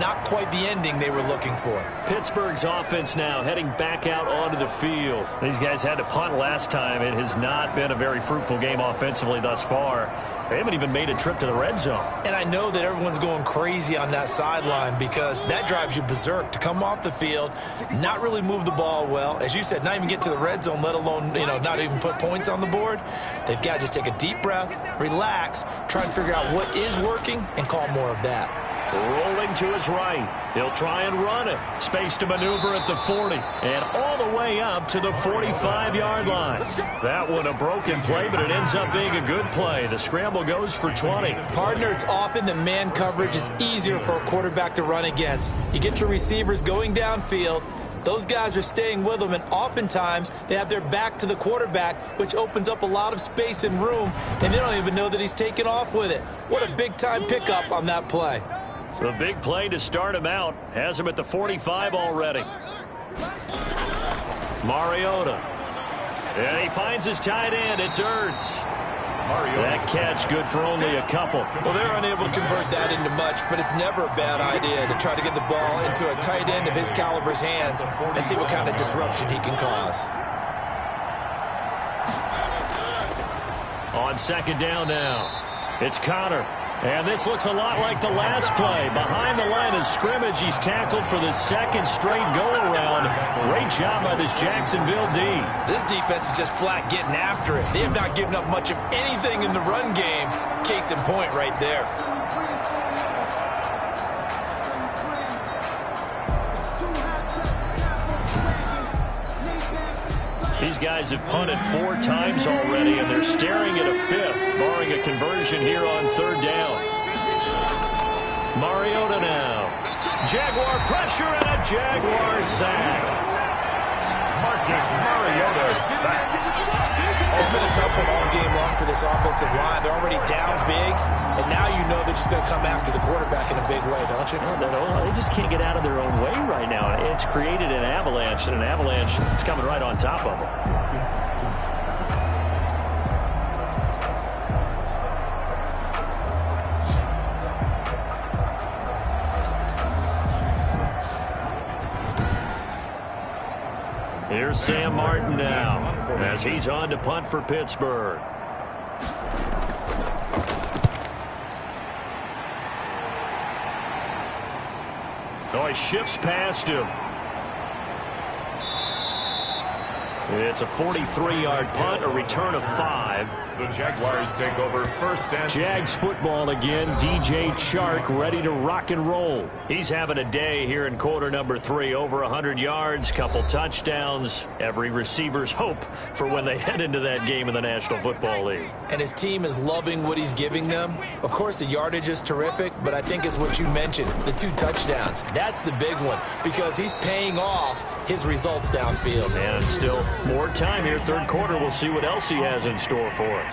Not quite the ending they were looking for. Pittsburgh's offense now heading back out onto the field. These guys had to punt last time. It has not been a very fruitful game offensively thus far. They haven't even made a trip to the red zone. And I know that everyone's going crazy on that sideline because that drives you berserk to come off the field, not really move the ball well. As you said, not even get to the red zone, let alone, not even put points on the board. They've got to just take a deep breath, relax, try and figure out what is working, and call more of that. Rolling to his right. He'll try and run it. Space to maneuver at the 40. And all the way up to the 45-yard line. That one a broken play, but it ends up being a good play. The scramble goes for 20. Partner, it's often the man coverage is easier for a quarterback to run against. You get your receivers going downfield. Those guys are staying with them, and oftentimes they have their back to the quarterback, which opens up a lot of space and room, and they don't even know that he's taken off with it. What a big-time pickup on that play. The big play to start him out. Has him at the 45 already. Mariota. And he finds his tight end. It's Ertz. That catch good for only a couple. Well, they're unable to convert that into much, but it's never a bad idea to try to get the ball into a tight end of his caliber's hands and see what kind of disruption he can cause. On 2nd down now, it's Connor. And this looks a lot like the last play. Behind the line of scrimmage, he's tackled for the 2nd straight go-around. Great job by this Jacksonville D. This defense is just flat getting after it. They have not given up much of anything in the run game. Case in point right there. These guys have punted 4 times already, and they're staring at a 5th, barring a conversion here on 3rd down. Mariota now. Jaguar pressure and a Jaguar sack. Marcus Mariota sack. It's been a tough one all game long for this offensive line. They're already down big, and now you know they're just going to come after the quarterback in a big way, don't you? No, they just can't get out of their own way right now. It's created an avalanche, and an avalanche is coming right on top of them. Here's Sam Martin now as he's on to punt for Pittsburgh. Oh, he shifts past him. It's a 43-yard punt, a return of 5. The Jaguars take over 1st and Jags football again. DJ Chark ready to rock and roll. He's having a day here in quarter number 3. Over 100 yards, couple touchdowns. Every receiver's hope for when they head into that game in the National Football League. And his team is loving what he's giving them. Of course, the yardage is terrific, but I think it's what you mentioned, the 2 touchdowns. That's the big one because he's paying off his results downfield. And still more time here. 3rd quarter, we'll see what else he has in store for us.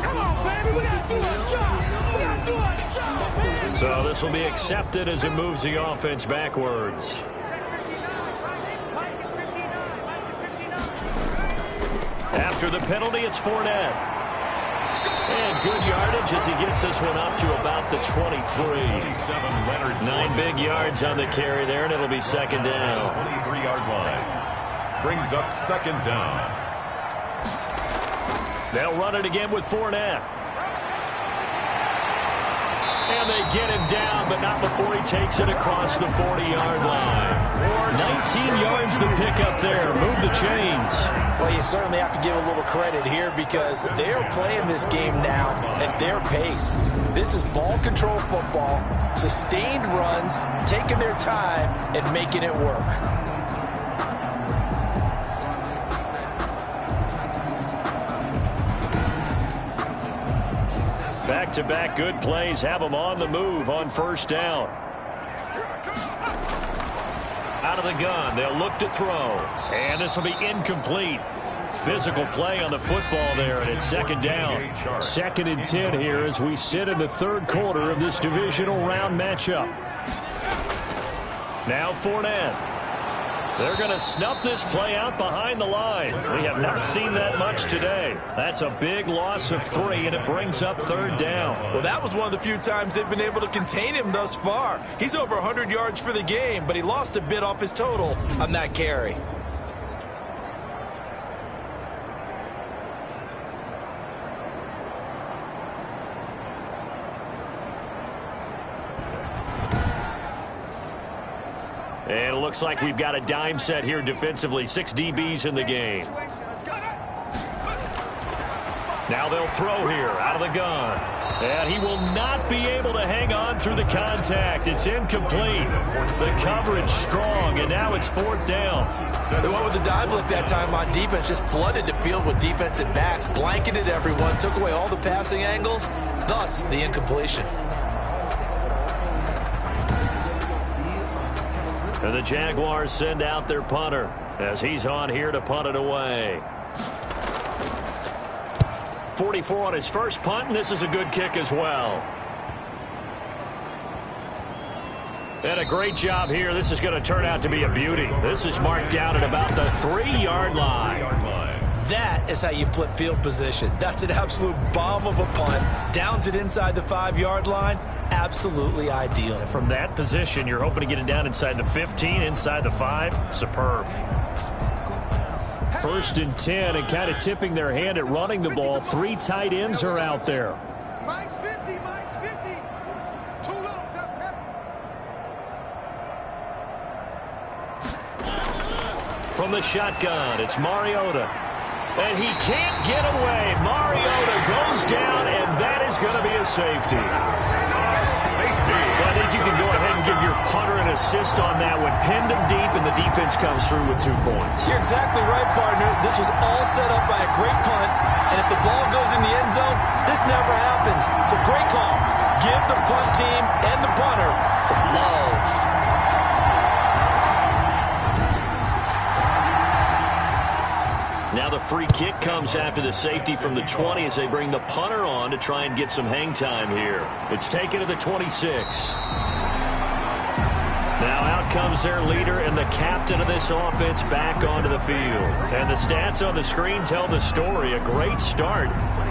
Come on, baby. We got to do our job. We got to do our job, man. So this will be accepted as it moves the offense backwards. After the penalty, it's Fournette. And good yardage as he gets this one up to about the 23. 9 big yards on the carry there, and it'll be second down. 23-yard line. Brings up second down. They'll run it again with Fournette. And they get him down, but not before he takes it across the 40-yard line. 19 yards to pick up there. Move the chains. Well, you certainly have to give a little credit here because they're playing this game now at their pace. This is ball control football, sustained runs, taking their time and making it work. Back-to-back good plays have them on the move on first down. Out of the gun, they'll look to throw. And this will be incomplete. Physical play on the football there, and it's second down. 2nd and 10 here as we sit in the third quarter of this divisional round matchup. Now Fournette. They're going to snuff this play out behind the line. We have not seen that much today. That's a big loss of 3, and it brings up third down. Well, that was one of the few times they've been able to contain him thus far. He's over 100 yards for the game, but he lost a bit off his total on that carry. And it looks like we've got a dime set here defensively. 6 DBs in the game. Now they'll throw here out of the gun. And he will not be able to hang on through the contact. It's incomplete. The coverage strong, and now it's 4th down. They went with the dive look that time on defense, just flooded the field with defensive backs, blanketed everyone, took away all the passing angles, thus the incompletion. And the Jaguars send out their punter as he's on here to punt it away. 44 on his first punt, and this is a good kick as well. And a great job here. This is going to turn out to be a beauty. This is marked down at about the 3-yard line. That is how you flip field position. That's an absolute bomb of a punt. Downs it inside the 5-yard line. Absolutely ideal. From that position, you're hoping to get it down inside the 15, inside the 5. Superb. 1st and 10, and kind of tipping their hand at running the ball. 3 tight ends are out there. Mike's 50, Mike's 50. Too low, From the shotgun, it's Mariota. And he can't get away. Mariota goes down, and that is going to be a safety. I think you can go ahead and give your punter an assist on that one. Pinned him deep, and the defense comes through with 2 points. You're exactly right, partner. This was all set up by a great punt, and if the ball goes in the end zone, this never happens. So great call. Give the punt team and the punter some love. Now the free kick comes after the safety from the 20 as they bring the punter on to try and get some hang time here. It's taken to the 26. Now out comes their leader and the captain of this offense back onto the field. And the stats on the screen tell the story. A great start.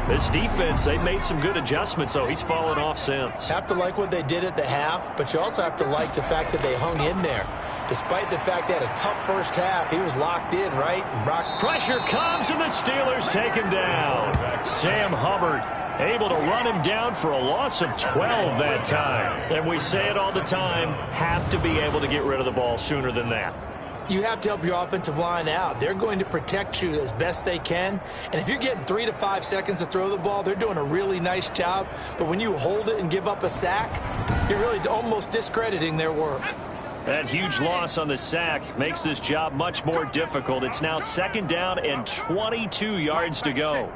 This defense, they've made some good adjustments, so he's fallen off since. Have to like what they did at the half, but you also have to like the fact that they hung in there. Despite the fact they had a tough first half, he was locked in, right? And pressure comes, and the Steelers take him down. Sam Hubbard able to run him down for a loss of 12 that time. And we say it all the time, have to be able to get rid of the ball sooner than that. You have to help your offensive line out. They're going to protect you as best they can. And if you're getting 3 to 5 seconds to throw the ball, they're doing a really nice job. But when you hold it and give up a sack, you're really almost discrediting their work. That huge loss on the sack makes this job much more difficult. It's now 2nd down and 22 yards to go.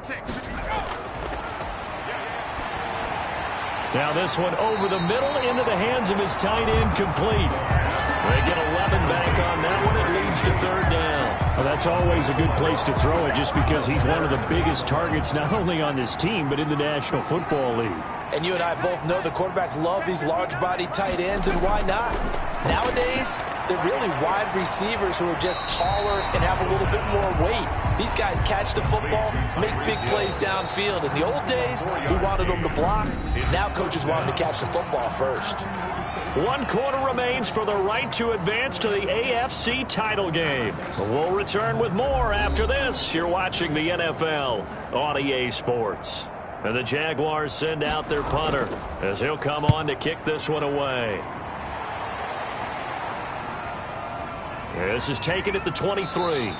Now this one over the middle into the hands of his tight end, complete. They get 11 back on that one. It leads to 3rd down. Well, that's always a good place to throw it just because he's one of the biggest targets not only on this team but in the National Football League. And you and I both know the quarterbacks love these large-bodied tight ends, and why not? Nowadays, they're really wide receivers who are just taller and have a little bit more weight. These guys catch the football, make big plays downfield. In the old days, we wanted them to block. Now coaches want them to catch the football first. 1 quarter remains for the right to advance to the AFC title game. We'll return with more after this. You're watching the NFL on EA Sports. And the Jaguars send out their punter as he'll come on to kick this one away. This is taken at the 23. We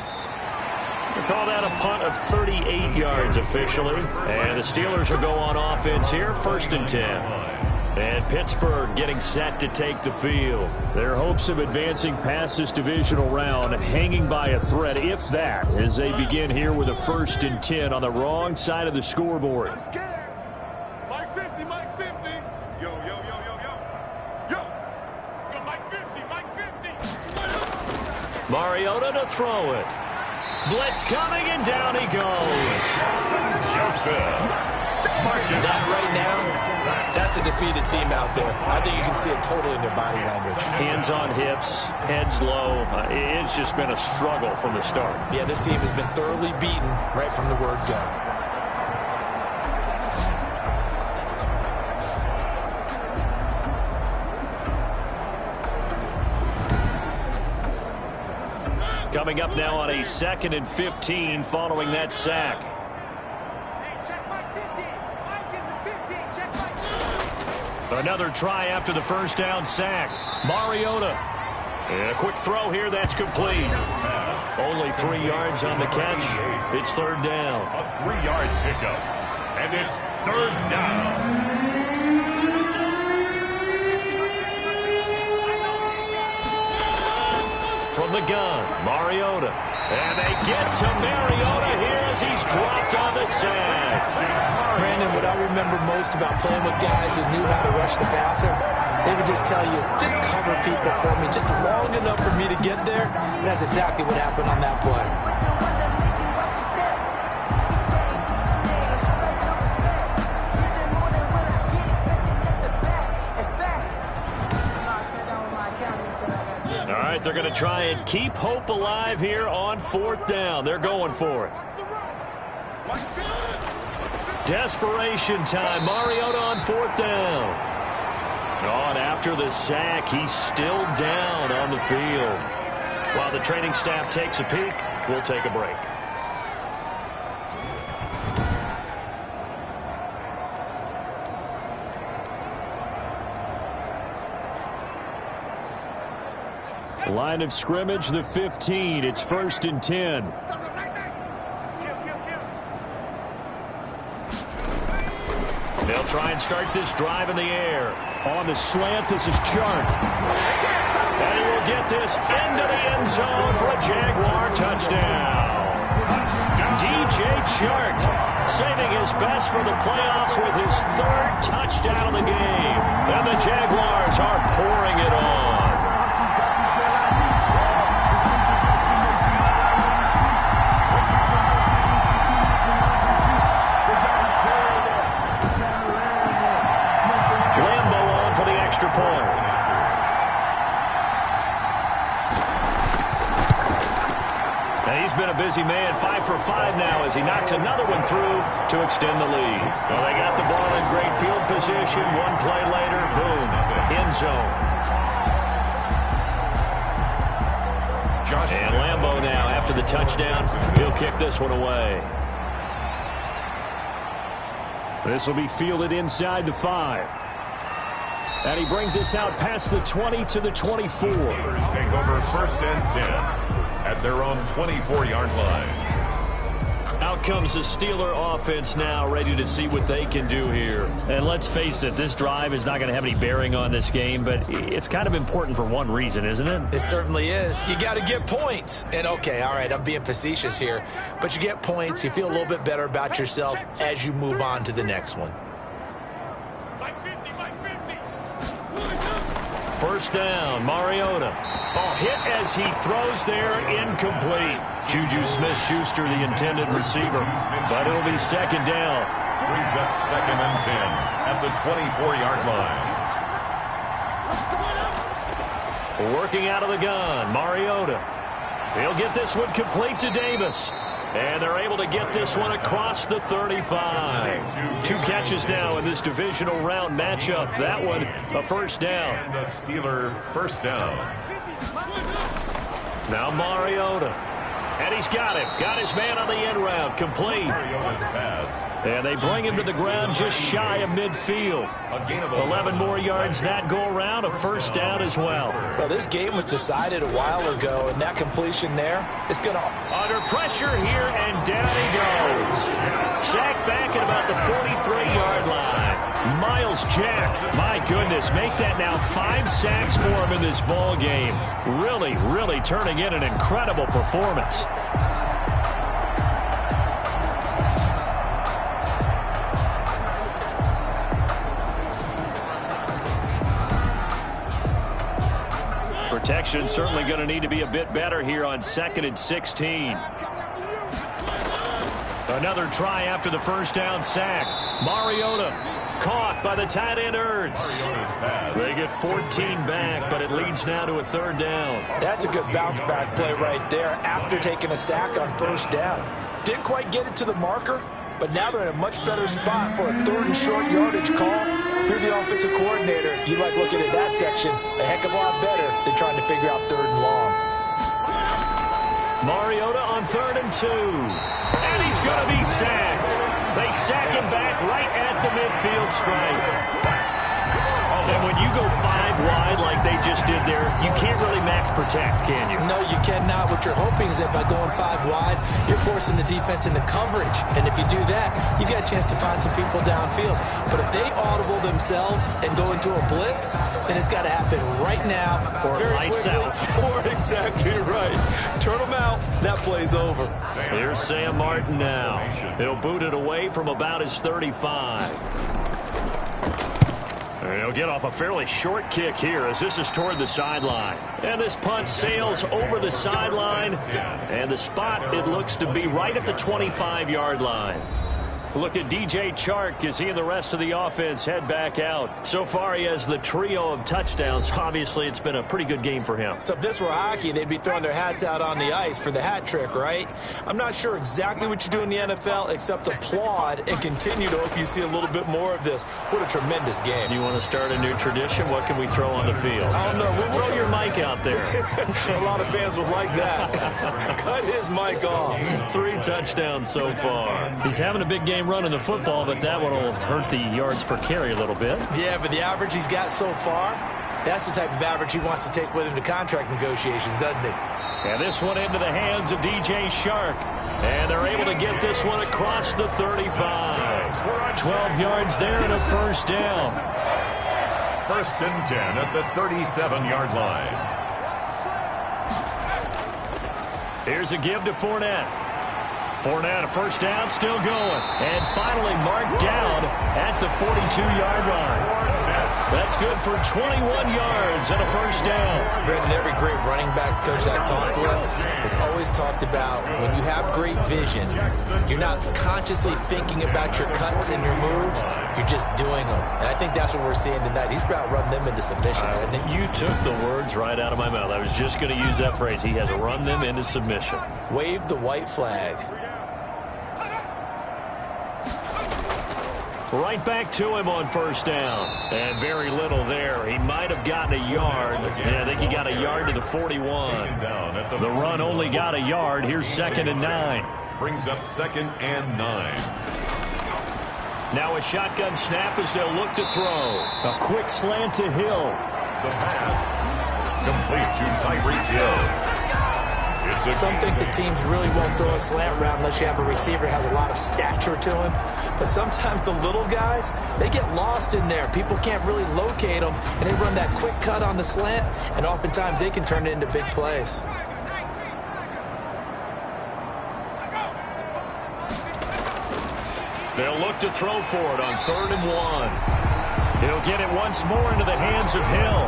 call that a punt of 38 yards officially. And the Steelers will go on offense here, 1st and 10. And Pittsburgh getting set to take the field. Their hopes of advancing past this divisional round hanging by a thread, if that, as they begin here with a 1st and 10 on the wrong side of the scoreboard. Mike 50, Mike 50. Yo, yo, yo, yo, yo. Yo. Let's go Mike 50, Mike 50. Mariota to throw it. Blitz coming, and down he goes. Joseph. That right now, that's a defeated team out there. I think you can see it totally in their body language. Hands on hips, heads low. It's just been a struggle from the start. Yeah, this team has been thoroughly beaten right from the word go. Coming up now on a 2nd and 15 following that sack. Another try after the 1st down sack. Mariota. And a quick throw here, that's complete. Only 3 yards on the catch. It's 3rd down. A 3-yard pickup. And it's 3rd down. From the gun, Mariota. And they get to Mariota here as he's dropped on the sack. Brandon, what I remember most about playing with guys who knew how to rush the passer, they would just tell you, just cover people for me, just long enough for me to get there. And that's exactly what happened on that play. They're going to try and keep hope alive here on 4th down. They're going for it. Desperation time. Mariota on 4th down. On after the sack, he's still down on the field. While the training staff takes a peek, we'll take a break. Line of scrimmage, the 15. It's 1st and 10. They'll try and start this drive in the air. On the slant, this is Chark. And he will get this into the end zone for a Jaguar touchdown. DJ Chark saving his best for the playoffs with his 3rd touchdown of the game. And the Jaguars are pouring it on. Been a busy man, 5 for 5 now as he knocks another one through to extend the lead. Well, they got the ball in great field position. One play later, boom, end zone. And Lambeau now, after the touchdown, he'll kick this one away. This will be fielded inside the 5. And he brings us out past the 20 to the 24. Take over 1st and 10. At their own 24-yard line. Out comes the Steeler offense now, ready to see what they can do here. And let's face it, this drive is not going to have any bearing on this game, but it's kind of important for one reason, isn't it? It certainly is. You got to get points. And okay, all right, I'm being facetious here, but you get points, you feel a little bit better about yourself as you move on to the next one. 1st down, Mariota. Oh, hit as he throws there, incomplete. Juju Smith-Schuster, the intended receiver. But it'll be 2nd down. Brings up 2nd and 10 at the 24-yard line. Working out of the gun, Mariota. He'll get this one complete to Davis. And they're able to get this one across the 35. 2 catches now in this divisional round matchup. That one, a first down. And a Steeler first down. Now Mariota. And he's got him. Got his man on the end round. Complete. Mariota's pass. And they bring him to the ground just shy of midfield. 11 more yards that go around. A first down as well. Well, this game was decided a while ago, and that completion there is going to... Under pressure here, and down he goes. Sacked back at about the 43-yard line. Miles Jack, my goodness, make that now 5 sacks for him in this ball game. Really, really turning in an incredible performance. Protection certainly going to need to be a bit better here on 2nd and 16. Another try after the first down sack. Mariota caught by the tight end Ertz. They get 14 back, but it leads now to a 3rd down. That's a good bounce back play right there after taking a sack on first down. Didn't quite get it to the marker, but now they're in a much better spot for a 3rd and short yardage call through the offensive coordinator. You like looking at that section a heck of a lot better than trying to figure out 3rd and long. Mariota on 3rd and 2. And he's going to be sacked. They sack him back right at the midfield stripe. And when you go 5 wide like they just did there, you can't really max protect, can you? No, you cannot. What you're hoping is that by going 5 wide, you're forcing the defense into coverage. And if you do that, you got a chance to find some people downfield. But if they audible themselves and go into a blitz, then it's got to happen right now. Or lights out. Or exactly right. Turn them out. That play's over. Here's Sam Martin now. He'll boot it away from about his 35. He'll get off a fairly short kick here as this is toward the sideline. And this punt sails over the sideline. And the spot, it looks to be right at the 25-yard line. Look at DJ Chark as he and the rest of the offense head back out. So far, he has the trio of touchdowns. Obviously, it's been a pretty good game for him. So if this were hockey, they'd be throwing their hats out on the ice for the hat trick, right? I'm not sure exactly what you do in the NFL except applaud and continue to hope you see a little bit more of this. What a tremendous game. You want to start a new tradition? What can we throw on the field? I don't know. We'll throw your mic out there. A lot of fans would like that. Cut his mic off. 3 touchdowns so far. He's having a big game running the football, but that one will hurt the yards per carry a little bit. Yeah, but the average he's got so far, that's the type of average he wants to take with him to contract negotiations, doesn't he? And this one into the hands of DJ Chark. And they're able to get this one across the 35. 12 yards there and a first down. 1st and 10 at the 37-yard line. Here's a give to Fournette. Fournette, a first down, still going. And finally marked down at the 42-yard line. That's good for 21 yards and a first down. Brandon, every great running backs coach I've talked with has always talked about when you have great vision, you're not consciously thinking about your cuts and your moves, you're just doing them. And I think that's what we're seeing tonight. He's about to run them into submission, hasn't he? You took the words right out of my mouth. I was just going to use that phrase. He has run them into submission. Wave the white flag. Right back to him on first down. And very little there. He might have gotten a yard. Yeah, I think he got a yard to the 41. The run only got a yard. Here's 2nd and 9. Brings up 2nd and 9. Now a shotgun snap as they'll look to throw. A quick slant to Hill. The pass complete to Tyreek Hill. Some think the teams really won't throw a slant route unless you have a receiver that has a lot of stature to him. But sometimes the little guys, they get lost in there. People can't really locate them, and they run that quick cut on the slant, and oftentimes they can turn it into big plays. They'll look to throw for it on 3rd and 1. He'll get it once more into the hands of Hill.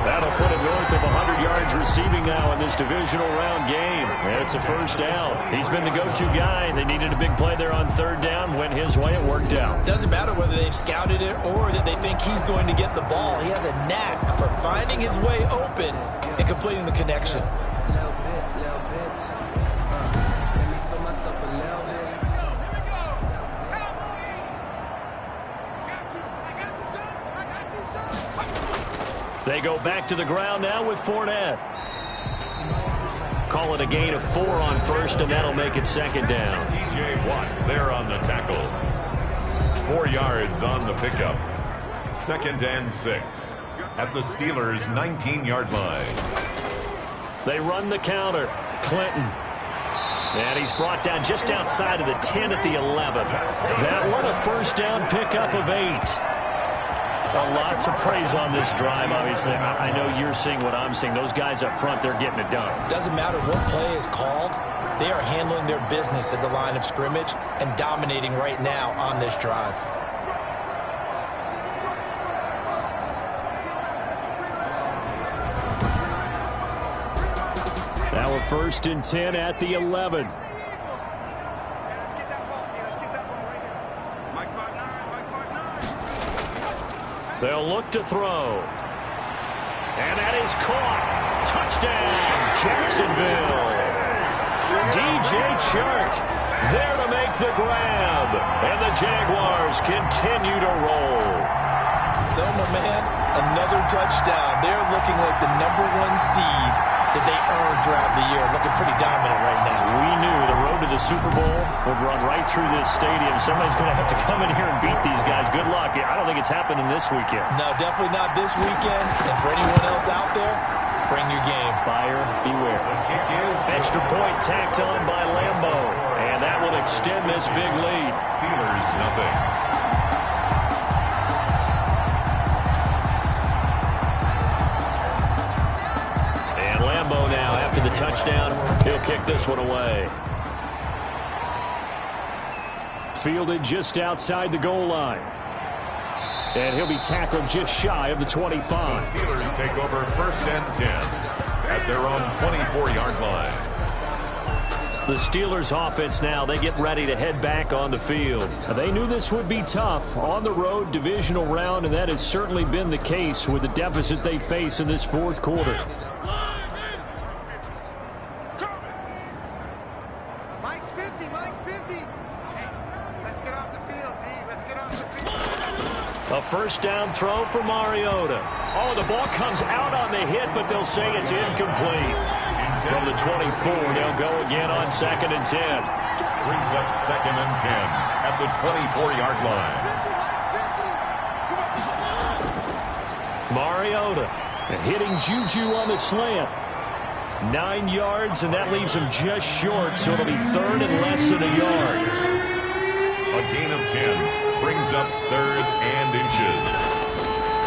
That'll put him north of 100 yards receiving now in this divisional round game. And it's a first down. He's been the go-to guy. They needed a big play there on third down. Went his way. It worked out. Doesn't matter whether they've scouted it or that they think he's going to get the ball. He has a knack for finding his way open and completing the connection. They go back to the ground now with Fournette. Call it a gain of 4 on first, and that'll make it second down. TJ Watt there on the tackle. 4 yards on the pickup. 2nd and 6 at the Steelers' 19-yard line. They run the counter. Clinton. And he's brought down just outside of the 10 at the 11. That one a first down pickup of 8. Lots of praise on this drive, obviously. I know you're seeing what I'm seeing. Those guys up front, they're getting it done. Doesn't matter what play is called. They are handling their business at the line of scrimmage and dominating right now on this drive. Now a 1st and 10 at the 11. They'll look to throw. And that is caught. Touchdown, Jacksonville. DJ Chark there to make the grab. And the Jaguars continue to roll. So, my man, another touchdown. They're looking like the #1 seed that they earned throughout the year. Looking pretty dominant right now. We knew the road to the Super Bowl would run right through this stadium. Somebody's going to have to come in here and beat these guys. Good luck. I don't think it's happening this weekend. No, definitely not this weekend. And for anyone else out there, bring your game. Buyer beware. Extra point tacked on by Lambo. And that will extend this big lead. Steelers nothing. Now, after the touchdown, he'll kick this one away. Fielded just outside the goal line. And he'll be tackled just shy of the 25. The Steelers take over 1st and 10 at their own 24-yard line. The Steelers offense now, they get ready to head back on the field. They knew this would be tough on the road divisional round, and that has certainly been the case with the deficit they face in this 4th quarter. A first down throw for Mariota. Oh, the ball comes out on the hit, but they'll say it's incomplete. From the 24, they'll go again on 2nd and 10. Brings up 2nd and 10 at the 24-yard line. Mariota hitting Juju on the slant. 9 yards, and that leaves him just short, so it'll be 3rd and less than a yard. A gain of 10. Brings up 3rd and inches.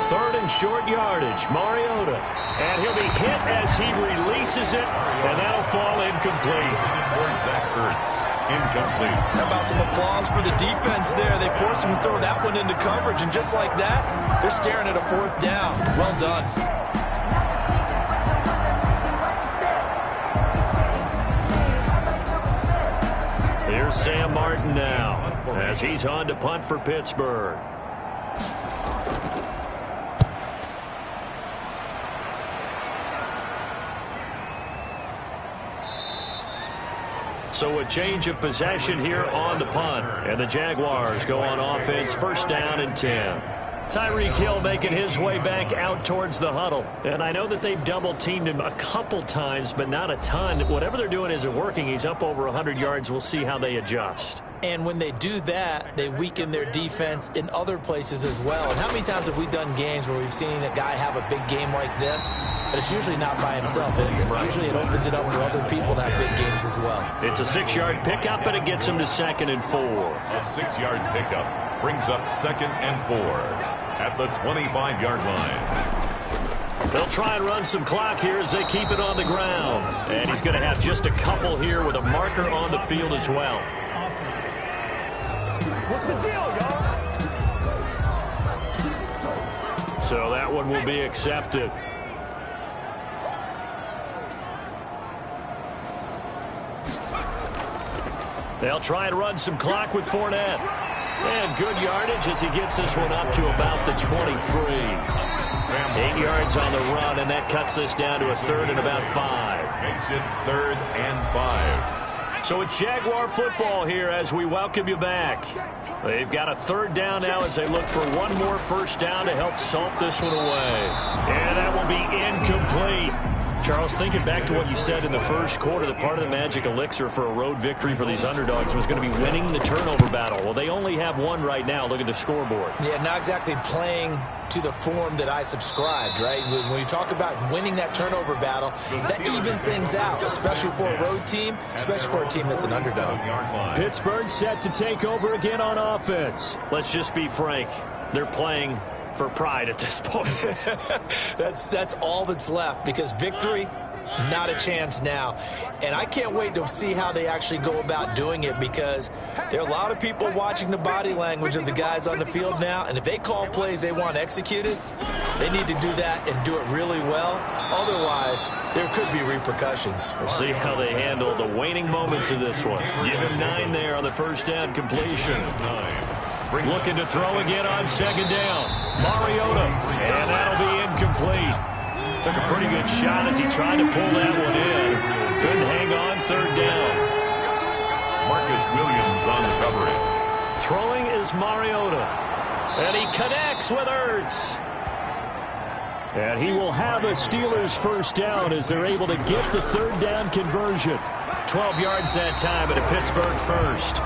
3rd and short yardage. Mariota. And he'll be hit as he releases it. And that'll fall incomplete. For Zach Ertz. Incomplete. How about some applause for the defense there? They forced him to throw that one into coverage. And just like that, they're staring at a 4th down. Well done. Here's Sam Martin now as he's on to punt for Pittsburgh. So a change of possession here on the punt. And the Jaguars go on offense, 1st down and 10. Tyreek Hill making his way back out towards the huddle. And I know that they've double-teamed him a couple times, but not a ton. Whatever they're doing isn't working. He's up over 100 yards. We'll see how they adjust. And when they do that, they weaken their defense in other places as well. And how many times have we done games where we've seen a guy have a big game like this, but it's usually not by himself, is it? Usually it opens it up for other people to have big games as well. It's a 6-yard pickup, and it gets him to 2nd and 4. A 6-yard pickup brings up 2nd and 4 at the 25-yard line. They'll try and run some clock here as they keep it on the ground. And he's going to have just a couple here with a marker on the field as well. What's the deal, y'all? So that one will be accepted. They'll try and run some clock with Fournette. And good yardage as he gets this one up to about the 23. 8 yards on the run, and that cuts this down to a 3rd and about 5. Makes it 3rd and 5. So it's Jaguar football here as we welcome you back. They've got a 3rd down now as they look for one more first down to help salt this one away. And that will be incomplete. Charles, thinking back to what you said in the first quarter, that part of the magic elixir for a road victory for these underdogs was going to be winning the turnover battle. Well, they only have one right now. Look at the scoreboard. Yeah, not exactly playing to the form that I subscribed, right? When you talk about winning that turnover battle, that evens things out, especially for a road team, especially for a team that's an underdog. Pittsburgh set to take over again on offense. Let's just be frank. They're playing for pride at this point. That's all that's left, because victory, not a chance now. And I can't wait to see how they actually go about doing it, because there are a lot of people watching the body language of the guys on the field now, and if they call plays they want executed, they need to do that and do it really well. Otherwise, there could be repercussions. We'll see how they handle the waning moments of this one. Give him 9 there on the first down completion. Looking to throw again on 2nd down. Mariota, and that'll be incomplete. Took a pretty good shot as he tried to pull that one in. Couldn't hang on 3rd down. Marcus Williams on the coverage. Throwing is Mariota. And he connects with Ertz. And he will have a Steelers first down as they're able to get the 3rd down conversion. 12 yards that time at a Pittsburgh first.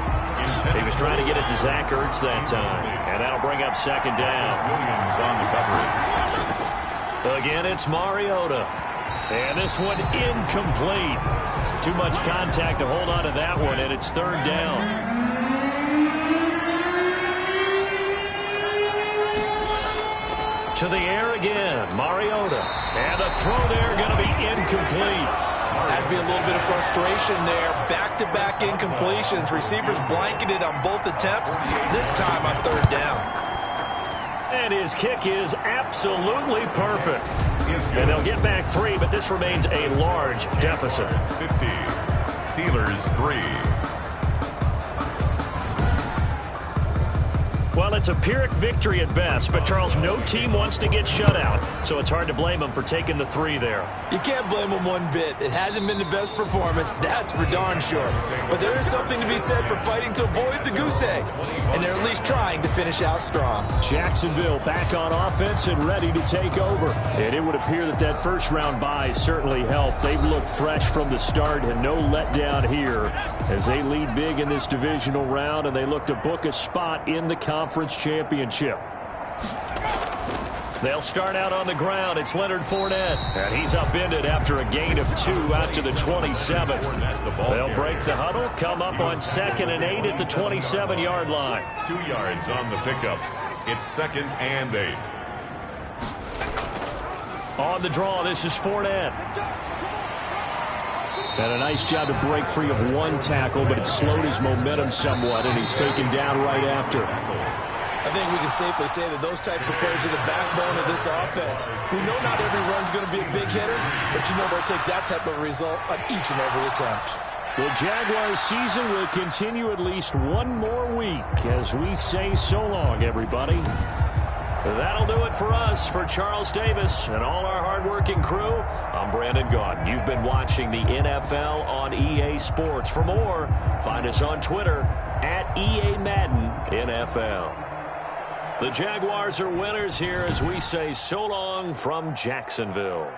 He was trying to get it to Zach Ertz that time. And that'll bring up 2nd down. Williams on the coverage. Again, it's Mariota. And this one incomplete. Too much contact to hold on to that one, and it's 3rd down. To the air again, Mariota. And the throw there going to be incomplete. Has to be a little bit of frustration there. Back-to-back incompletions. Receivers blanketed on both attempts, this time on 3rd down. And his kick is absolutely perfect. And they'll get back 3, but this remains a large deficit. 50. Steelers 3. Well, it's a Pyrrhic victory at best, but Charles, no team wants to get shut out, so it's hard to blame them for taking the 3 there. You can't blame them one bit. It hasn't been the best performance, that's for darn sure. But there is something to be said for fighting to avoid the goose egg, and they're at least trying to finish out strong. Jacksonville back on offense and ready to take over. And it would appear that that first-round bye certainly helped. They've looked fresh from the start and no letdown here as they lead big in this divisional round, and they look to book a spot in the conference championship. They'll start out on the ground. It's Leonard Fournette. And he's upended after a gain of 2 out to the 27. They'll break the huddle, come up on 2nd and 8 at the 27-yard line. 2 yards on the pickup. It's 2nd and 8. On the draw, this is Fournette. And a nice job to break free of 1 tackle, but it slowed his momentum somewhat, and he's taken down right after. I think we can safely say that those types of players are the backbone of this offense. We know not every run's going to be a big hitter, but you know they'll take that type of result on each and every attempt. The Jaguars season will continue at least 1 more week as we say so long, everybody. That'll do it for us. For Charles Davis and all our hardworking crew, I'm Brandon Gaudin. You've been watching the NFL on EA Sports. For more, find us on Twitter at EA Madden NFL. The Jaguars are winners here as we say so long from Jacksonville.